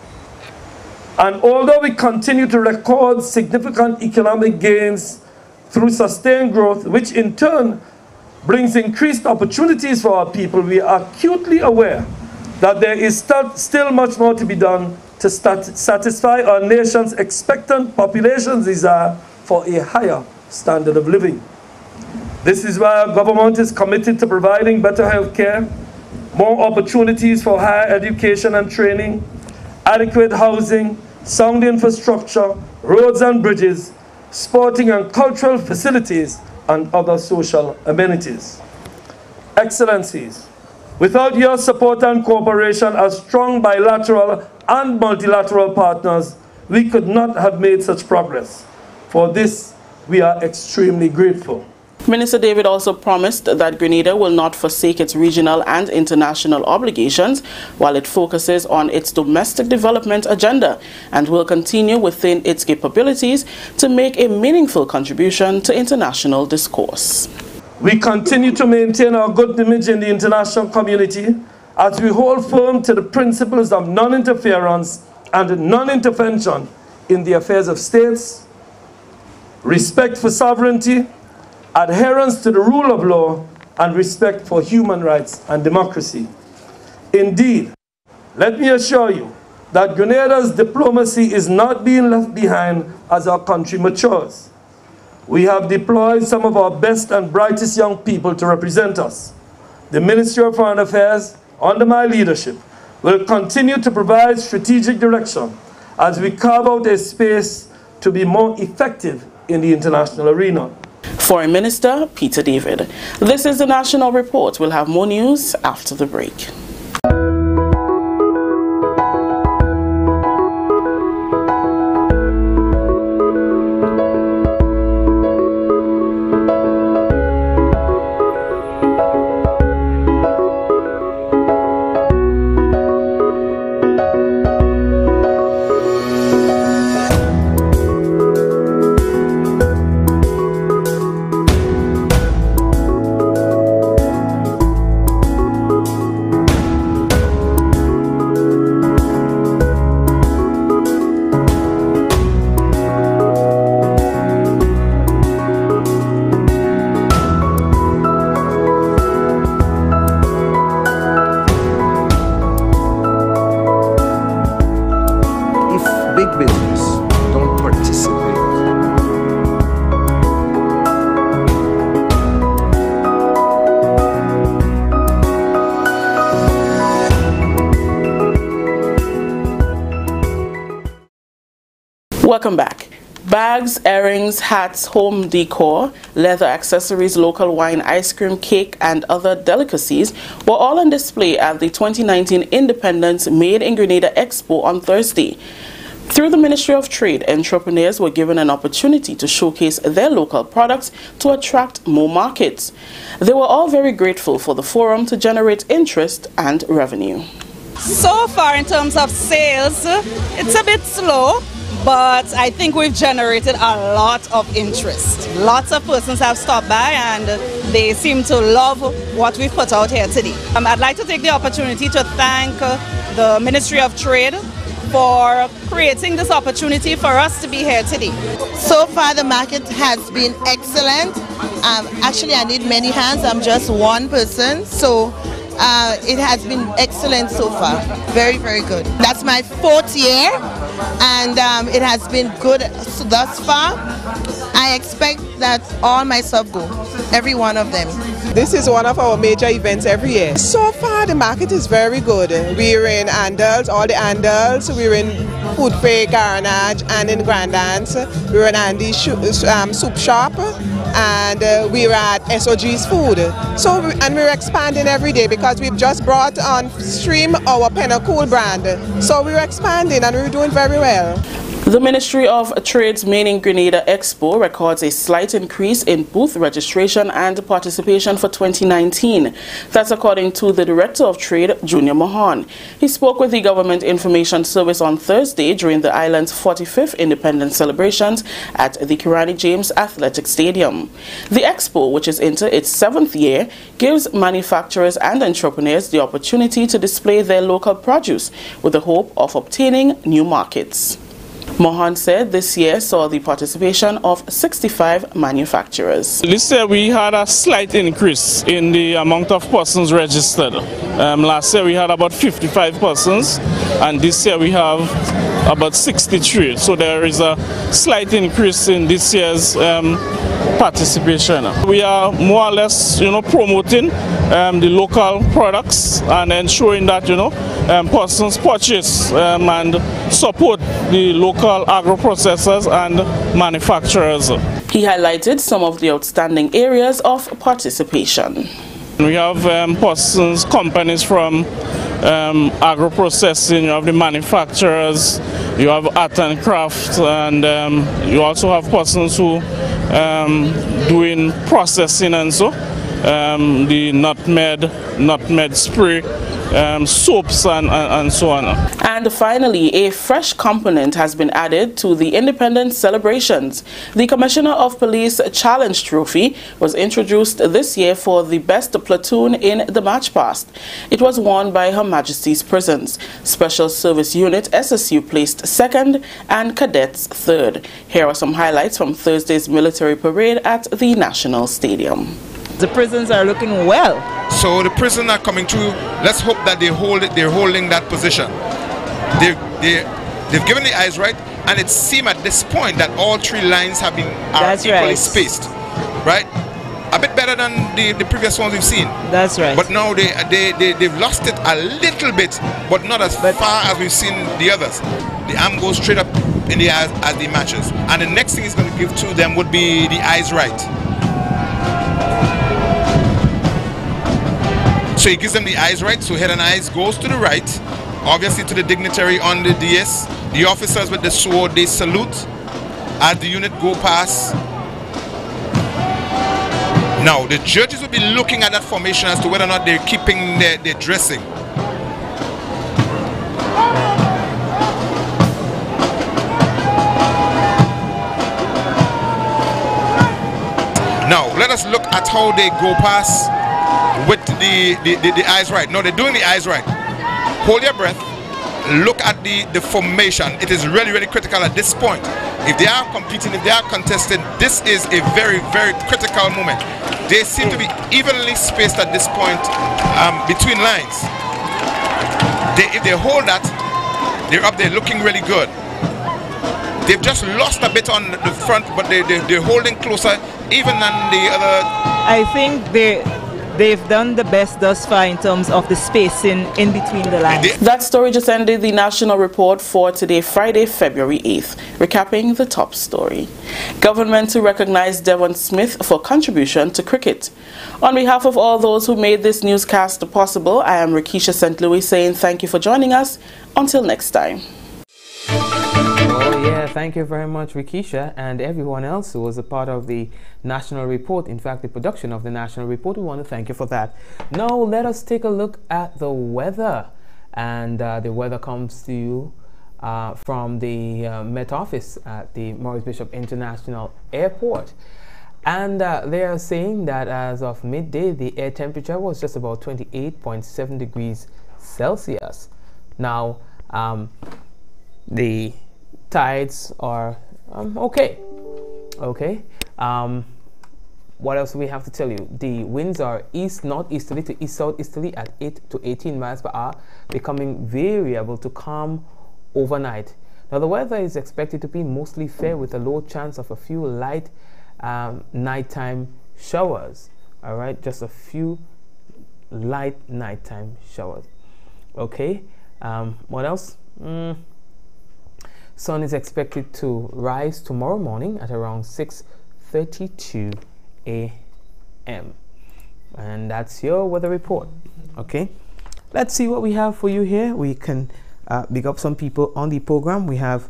And although we continue to record significant economic gains through sustained growth, which in turn brings increased opportunities for our people, we are acutely aware that there is still much more to be done to satisfy our nation's expectant population's desire for a higher standard of living. This is why our government is committed to providing better health care, more opportunities for higher education and training, adequate housing, sound infrastructure, roads and bridges, sporting and cultural facilities, and other social amenities. Excellencies, without your support and cooperation as strong bilateral and multilateral partners, we could not have made such progress. For this, we are extremely grateful. Minister David also promised that Grenada will not forsake its regional and international obligations while it focuses on its domestic development agenda, and will continue within its capabilities to make a meaningful contribution to international discourse. We continue to maintain our good image in the international community as we hold firm to the principles of non-interference and non-intervention in the affairs of states, respect for sovereignty, adherence to the rule of law, and respect for human rights and democracy. Indeed, let me assure you that Grenada's diplomacy is not being left behind as our country matures. We have deployed some of our best and brightest young people to represent us. The Ministry of Foreign Affairs, under my leadership, will continue to provide strategic direction as we carve out a space to be more effective in the international arena. Foreign Minister Peter David. This is the National Report. We'll have more news after the break. Welcome back. Bags, earrings, hats, home decor, leather accessories, local wine, ice cream, cake, and other delicacies were all on display at the 2019 Independence Made in Grenada Expo on Thursday. Through the Ministry of Trade, entrepreneurs were given an opportunity to showcase their local products to attract more markets. They were all very grateful for the forum to generate interest and revenue. So far in terms of sales, it's a bit slow, but I think we've generated a lot of interest. Lots of persons have stopped by and they seem to love what we've put out here today. I'd like to take the opportunity to thank the Ministry of Trade for creating this opportunity for us to be here today. So far the market has been excellent. Actually I need many hands, I'm just one person, so it has been excellent so far. Very, very good. That's my 4th year and it has been good thus far. I expect that all my sub go, every one of them. This is one of our major events every year. So far the market is very good. We're in Andals, all the Andals, we're in Food Fair, Carnage and in Grand Dance. We're in Andy's Soup Shop and we're at SOG's Food. So, and we're expanding every day because we've just brought on stream our Pennacool brand. So we're expanding and we're doing very well. The Ministry of Trade's Made in Grenada Expo records a slight increase in booth registration and participation for 2019. That's according to the Director of Trade, Junior Mohan. He spoke with the Government Information Service on Thursday during the island's 45th Independence celebrations at the Kirani James Athletic Stadium. The expo, which is into its 7th year, gives manufacturers and entrepreneurs the opportunity to display their local produce with the hope of obtaining new markets. Mohan said this year saw the participation of 65 manufacturers. This year we had a slight increase in the amount of persons registered. Last year we had about 55 persons and this year we have about 63. So there is a slight increase in this year's participation. We are more or less, promoting the local products and ensuring that, persons purchase and support the local agro-processors and manufacturers. He highlighted some of the outstanding areas of participation. We have persons, companies from agro-processing, you have the manufacturers, you have art and craft, and you also have persons who doing processing and so, the nutmeg spray, soaps and so on. And finally, a fresh component has been added to the Independence celebrations. The Commissioner of Police Challenge Trophy was introduced this year for the best platoon in the March past. It was won by Her Majesty's Prisons. Special Service Unit SSU placed 2nd and Cadets 3rd. Here are some highlights from Thursday's military parade at the National Stadium. The prisons are looking well. So the prisons are coming through. Let's hope that they hold it. They're holding that position. They've given the eyes right, and it seems at this point that all 3 lines are equally spaced, right? A bit better than the previous ones we've seen. That's right. But now they've lost it a little bit, but not as far as we've seen the others. The arm goes straight up in the eyes as the matches, and the next thing he's going to give to them would be the eyes right. So he gives them the eyes right, so head and eyes goes to the right, obviously to the dignitary on the DS. The officers with the sword, they salute as the unit go past. Now, the judges will be looking at that formation as to whether or not they're keeping their dressing. Now, let us look at how they go past with the eyes right. No, they're doing the eyes right. Hold your breath. Look at the formation. It is really, really critical at this point. If they are competing, if they are contested, this is a very, very critical moment. They seem to be evenly spaced at this point between lines. If they hold that, they're up there looking really good. They've just lost a bit on the front, but they're holding closer even than the other. I think they've done the best thus far in terms of the spacing in between the lines. That story just ended the national report for today, Friday, February 8th. Recapping the top story. Government to recognize Devon Smith for contribution to cricket. On behalf of all those who made this newscast possible, I am Rikisha St. Louis saying thank you for joining us. Until next time. Oh yeah, thank you very much, Rikisha, and everyone else who was a part of the national report. In fact, the production of the national report, we want to thank you for that. Now let us take a look at the weather, and the weather comes to you from the Met Office at the Maurice Bishop International Airport. And they are saying that as of midday, the air temperature was just about 28.7 degrees Celsius. Now, the tides are okay. What else do we have to tell you? The winds are east-northeasterly to east-southeasterly at 8 to 18 miles per hour, becoming variable to calm overnight. Now, the weather is expected to be mostly fair with a low chance of a few light nighttime showers. All right, just a few light nighttime showers. Okay, what else? Sun is expected to rise tomorrow morning at around 6:32 a.m. and that's your weather report. Okay, let's see what we have for you here. We can big up some people on the program. We have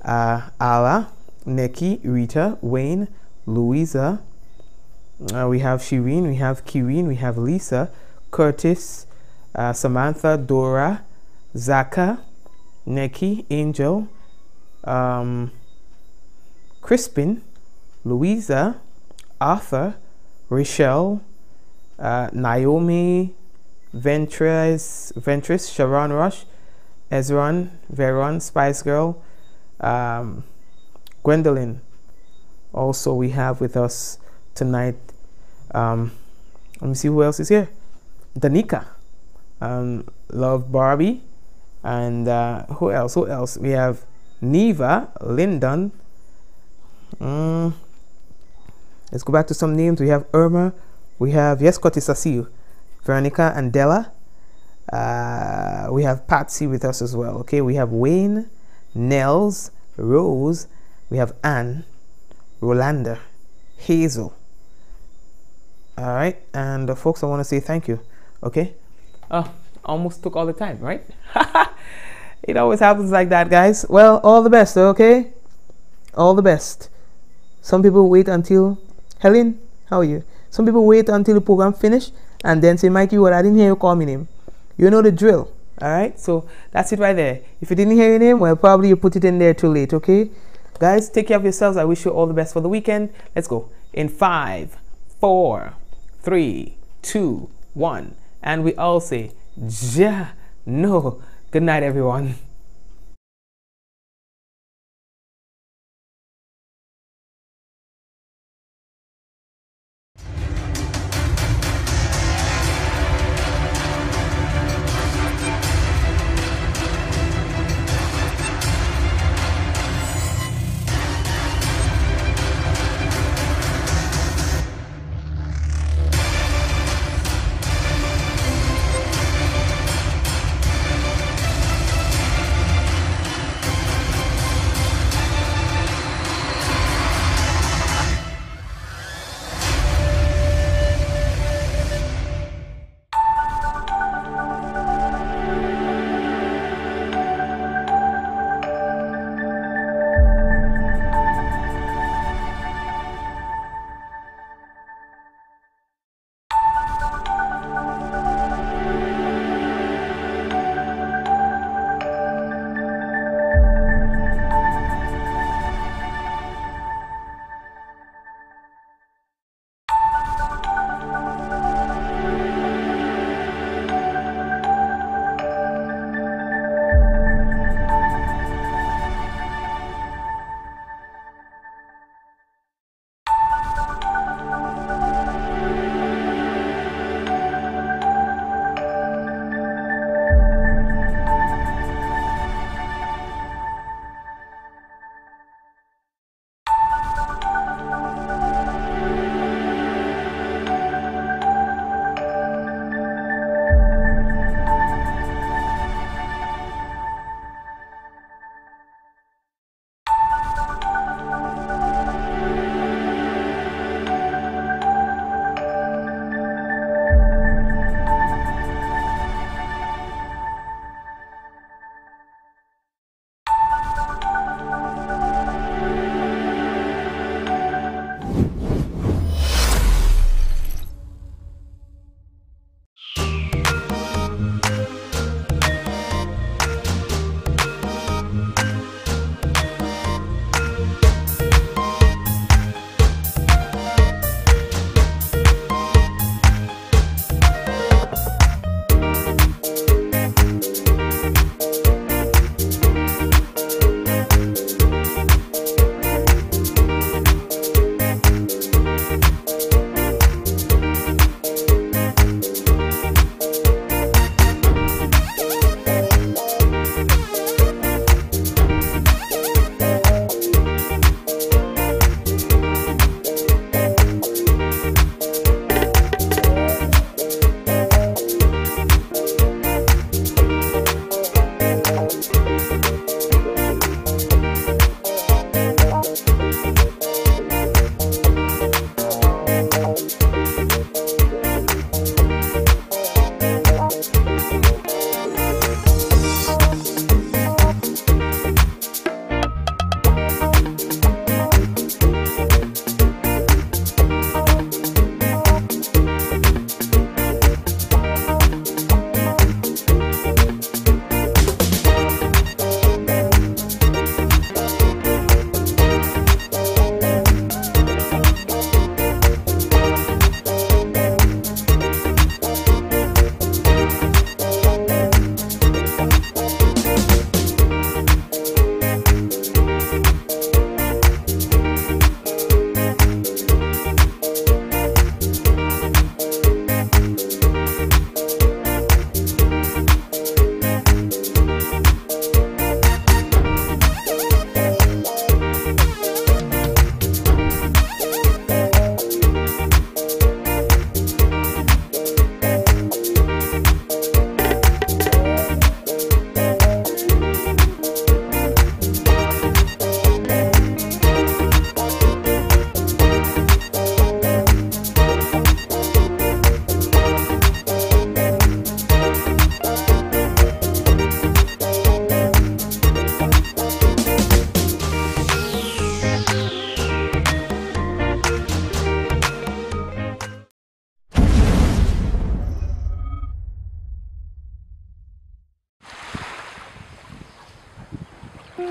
Ala, Nikki, Rita, Wayne, Louisa, we have Shireen, we have Kireen, we have Lisa, Curtis, Samantha, Dora, Zaka, Nikki, Angel, Crispin, Louisa, Arthur, Rochelle, Naomi, Ventris, Sharon Rush, Ezron, Veron, Spice Girl, Gwendolyn. Also, we have with us tonight, let me see who else is here. Danica, Love Barbie, and who else? We have Neva, Lyndon. Let's go back to some names. We have Irma, we have Curtis Asil, Veronica and Della. We have Patsy with us as well. Okay, we have Wayne, Nels, Rose, we have Anne, Rolanda, Hazel. All right, and folks, I want to say thank you. Okay, almost took all the time, right? It always happens like that, guys. Well, all the best. Okay, all the best. Some people wait until Helen, how are you? Some people wait until the program finish and then say, Mikey, what? I didn't hear you call me name. You know the drill. All right, so that's it right there. If you didn't hear your name, well, probably you put it in there too late. Okay, guys, take care of yourselves. I wish you all the best for the weekend. Let's go in 5, 4, 3, 2, 1, and we all say ja no. Good night, everyone. Stepping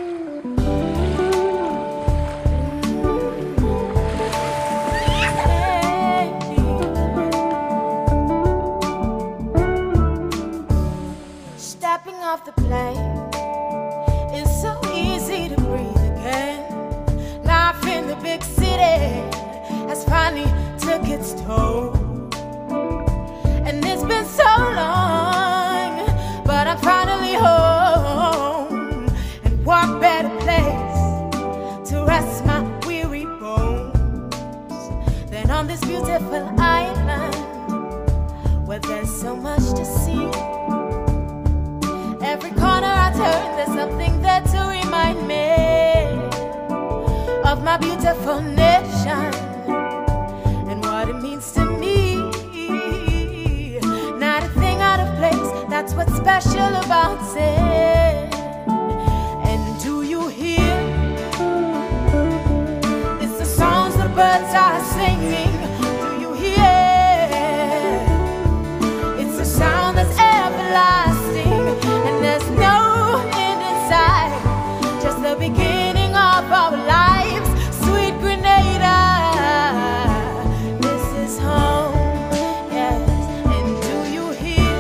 off the plane, it's so easy to breathe again. Life in the big city has finally took its toll, and it's been so long, but I'm finally home. And what better place to rest my weary bones than on this beautiful island where there's so much to see. Every corner I turn, there's something there to remind me of my beautiful nation and what it means to me. Not a thing out of place, that's what's special about it. And do you hear? It's the songs the birds are singing. Do you hear? It's a sound that's everlasting, and there's no end in sight, just the beginning of our lives. Sweet Grenada, this is home, yes. And do you hear?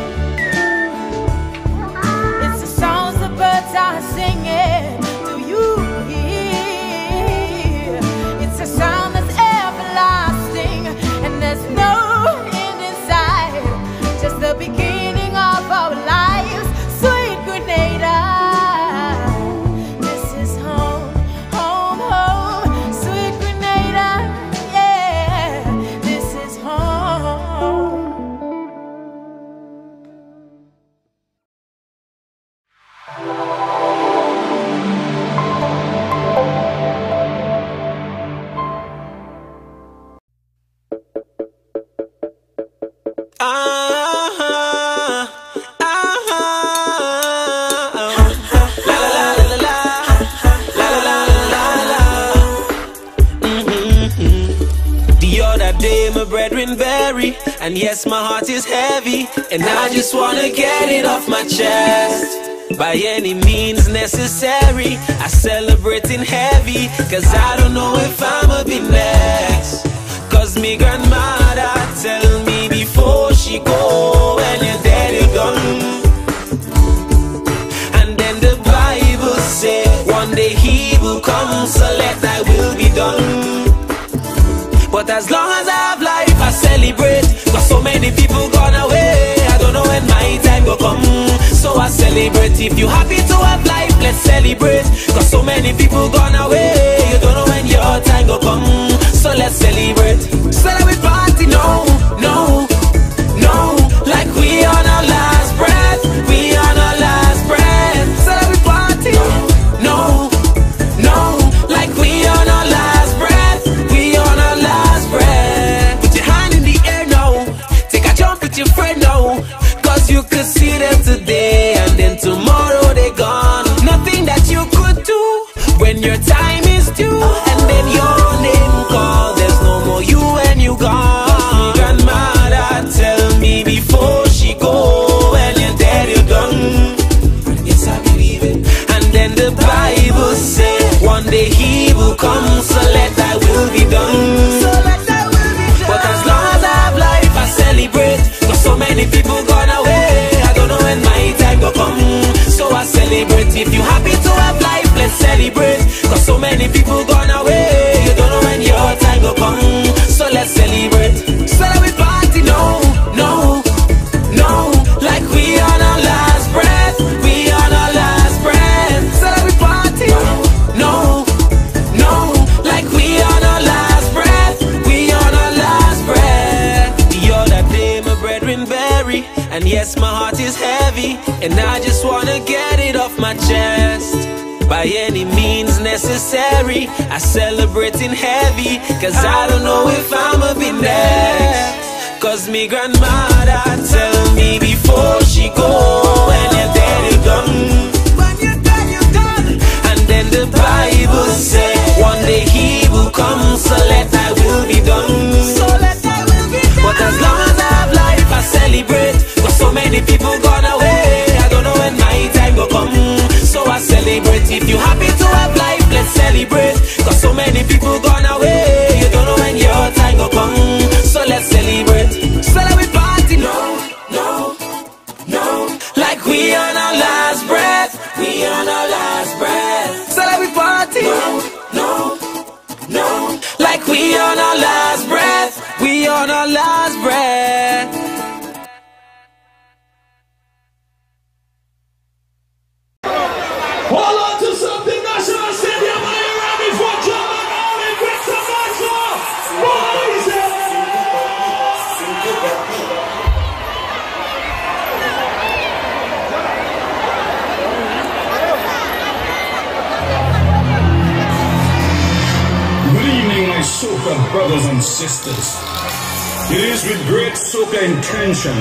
It's the songs the birds are singing. Do you hear? It's a sound that's everlasting, and there's no end in sight, just the beginning of our lives. Sweet Grenada, this is home, home, home. Sweet Grenada, yeah, this is home. The other day my brethren bury, and yes, my heart is heavy, and I just wanna get it off my chest. By any means necessary, I celebrating heavy, cause I don't know if I'ma be next. Cause me grandmother tell me before she go, when you're dead you're gone. And then the Bible say, one day he will come, so let thy will be done. But as long as I have life, I celebrate, cause so many people gone away. I don't know when my time will come, so I celebrate. If you happy to have life, let's celebrate, cause so many people gone away. You don't know when your time will come, so let's celebrate. Celebrate party, no, no, no, like we on our last breath, we on our last breath. Celebrate party, no, no, like we on our last breath, we on our last breath. Put your hand in the air now, take a jump with your friend now, cause you could see them today and then tomorrow they gone. Nothing that you could do when your time is due, and then your name called, there's no more you when you gone. My grandmother tell me before she go, when you're dead you're done. Yes, I believe it. And then the Bible say, one day he will come, so let thy will be done. So let thy will be done. But as long as I have life, I celebrate, cause so many people gone away. I don't know when my time will come, so I celebrate. If you happy to have life, let's celebrate, cause so many people gone away. You don't know when your time will come, so let's celebrate. Celebrate party, no, no, no, like we on our last breath, we on our last breath. Celebrate party, no, no, like we on our last breath, we on our last breath. The other day my brethren bury, and yes, my heart is heavy, and I just wanna get it off my chest. By any means necessary, I celebrating heavy, cause I don't know if I'ma be next. Cause me grandmother tell me before she go, when you're dead you're gone. When you're dead you're done. And then the Bible say, one day he will come, so let thy will be done. So let thy will be done. But as long as I have life, I celebrate, cause so many people gone away. I don't know when my time will come, so I celebrate. If you happy many people gone away. You don't know when your time will come. So let's celebrate. Celebrate party. No, no, no. Like we on our last breath. We on our last breath. Celebrate party. No, no, no. Like we on our last breath. We on our last breath. Hold on to something, National Stadium. Are you ready for German all in Western Manchester? Boys! Good evening, my soca brothers and sisters. It is with great soca intention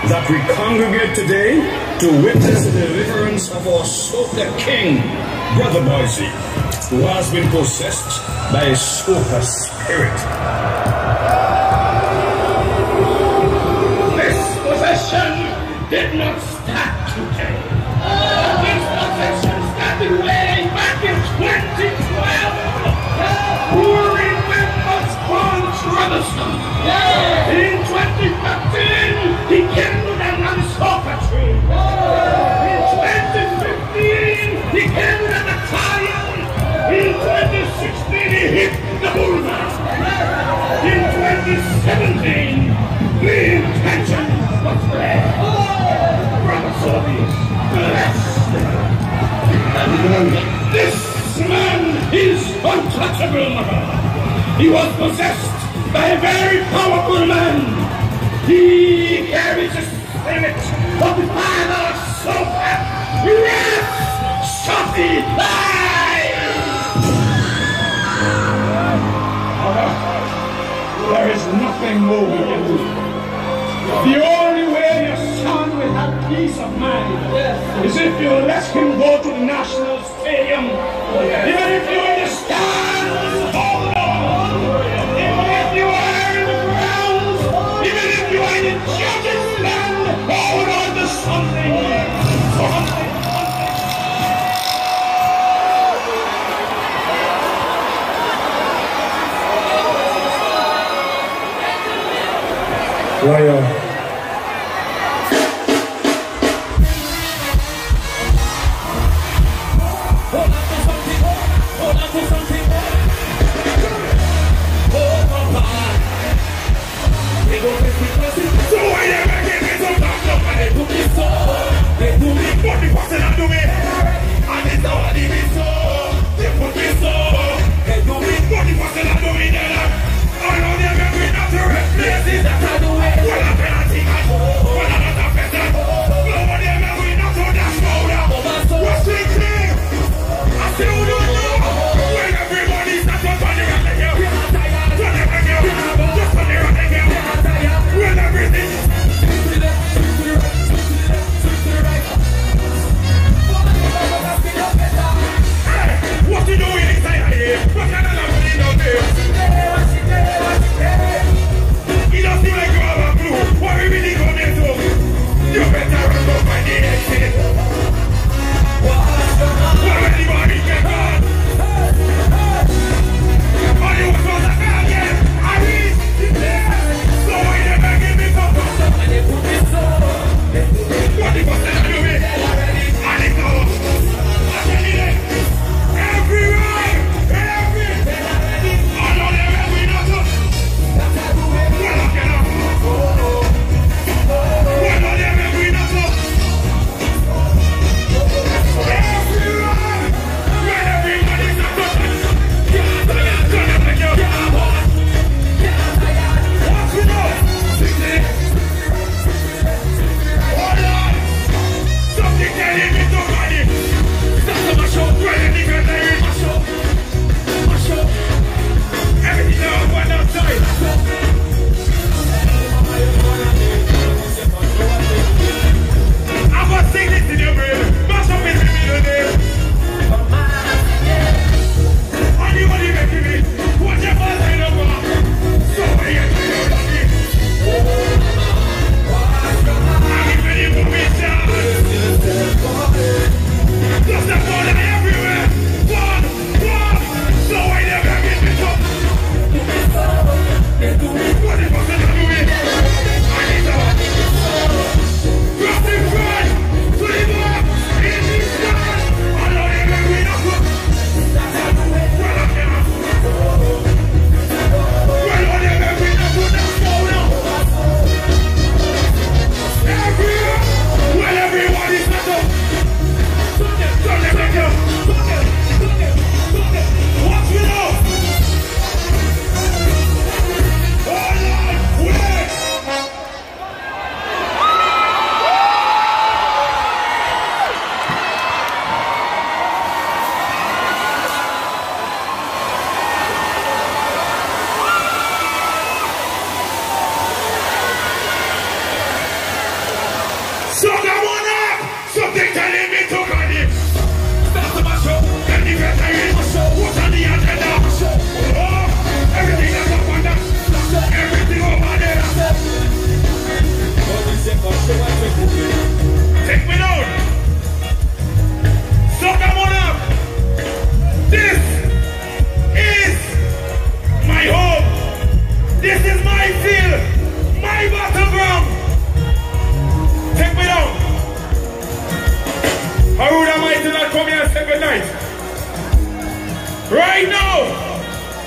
that we congregate today to witness the deliverance of our soca king, Brother Boise, who has been possessed by a soca spirit. This possession did not start today. This possession started way back in 2012. Who remembers Paul Robinson? In 2015, he came with an unstoppable tree. In 2015, he came with an Italian. In 2016, he hit the bullseye. In 2017, the intention was there. Brother Sophie, blessed. This man is untouchable. He was possessed by a very powerful man. He carries the spirit of the father of soca. Yes, Sophie, there is nothing more we can do. The only way your son will have peace of mind is if you let him go to the National Stadium. Even if you understand, hold on. Even if you are in the ground, even if you are in the judge's land, hold on to something. Lion.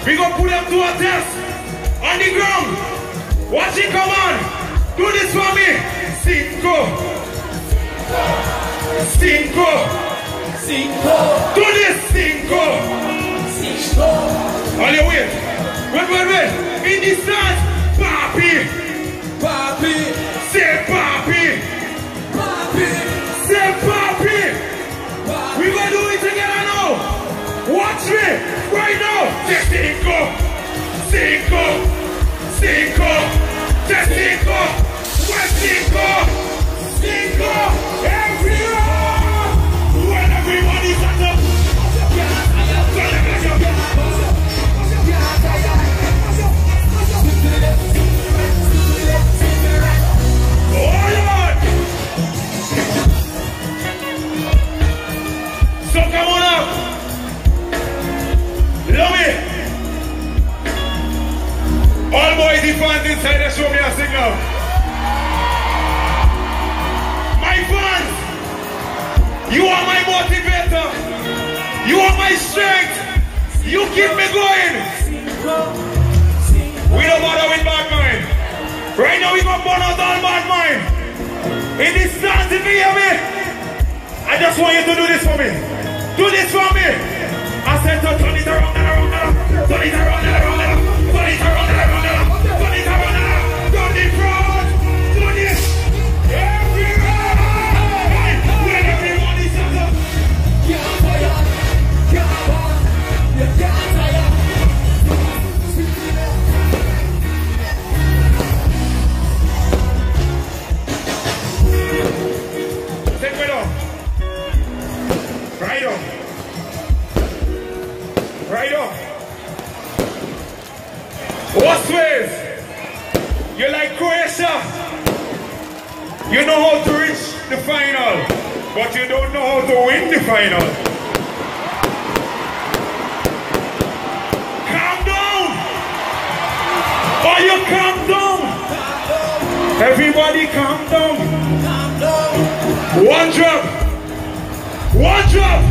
We gonna put them to a test on the ground. Watch it, come on. Do this for me. Cinco. Cinco. Cinco. Do this, Cinco. Cinco. On your way. Wait. In this dance, Papi. Papi. Say Papi. Papi. Say Papi. We gonna do it together now. Watch me right now. Say Cinco. Cinco. Cinco. Say Cinco. West Cinco. Cinco. Everyone. When everybody's at the so come on up. Love me. All boys and fans inside the show me a signal. My fans, you are my motivator. You are my strength. You keep me going. We don't bother with bad mind. Right now we gonna burn out all bad mind. In this dance, if you hear me, I just want you to do this for me. Do this for me. I said to turn it around and around and around. Turn it around and around and around. Turn it around and around and around. Turn it around and around. Turn it front. Turn it. Everywhere. When everyone is up. Can't fire. Can't burn. You can't tire. Take me down. Right on. Right on. What's ways? You're like Croatia. You know how to reach the final, but you don't know how to win the final. Calm down. Or you calm down. Everybody calm down. One drop. One drop.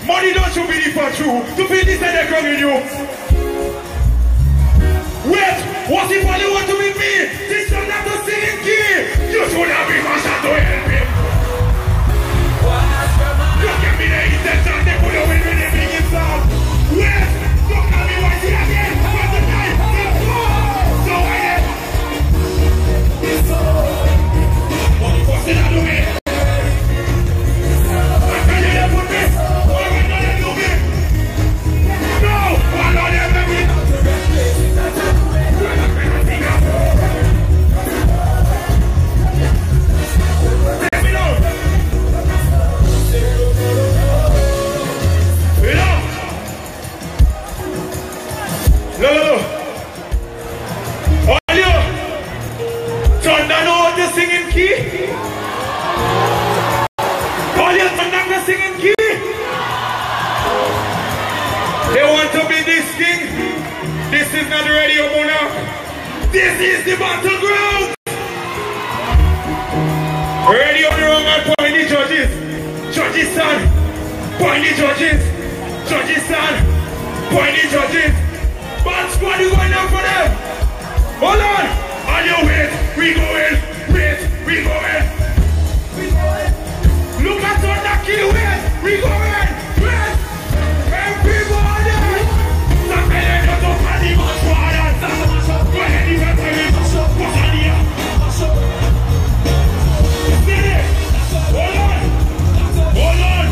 Money don't show me for true. To feel this and they're coming you. Wait, what if all you want to be me? This is not the singing key. You should have been my shot to help him. Look at me there, intention. They put away with the big sound. Wait, look at me right here again. What's the time? So I am. What's it I do me? This is the battleground! Ready on the wrong and point the judges. Judges stand. Point the judges. Judges stand. Point the judges. Bad squad is going down for them. Hold on. On your wait. We go in. Wait. We go in. Look at on that key. Wait. We go in. Wait. Everybody. Stop it. Don't go for the match. Go ahead. Even tell me. What's on here? Hold on. Hold on.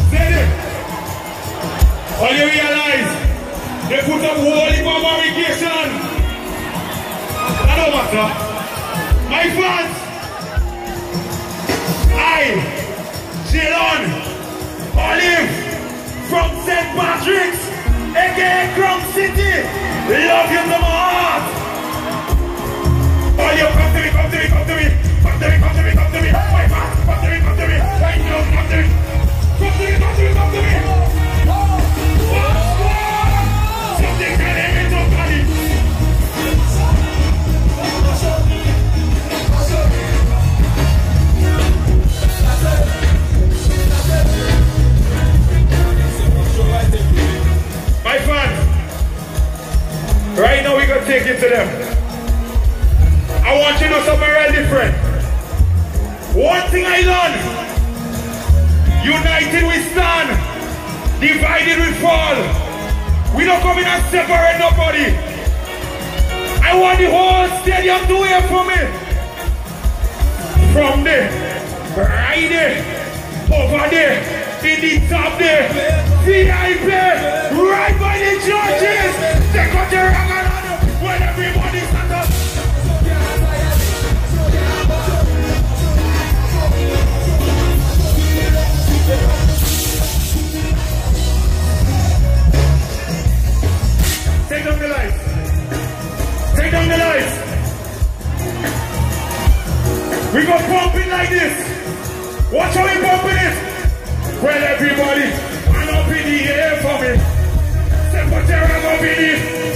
Steady. All you realize, they put up wall in my barricade. That don't matter. My fans, I, Jilon, Olive, from St. Patrick's, aka Crown City, love you to my heart. All you come to me, come to me, come to me. Come to me, come to me, come to me. My fans, come to me, come to me. Right now, come to me. Come to me, come to me, come to me. Something can aim it up, buddy. real different. One thing I learned, united we stand, divided we fall. We don't come in and separate nobody. I want the whole stadium to hear from me. From there, right there, over there, in the top there, VIP, right by the judges. They got their hand on when everybody stand up. Take down the lights. Take down the lights. We go pumping like this. Watch how we pumping it. Well, everybody, hand up in the air for me. Step up there and up in the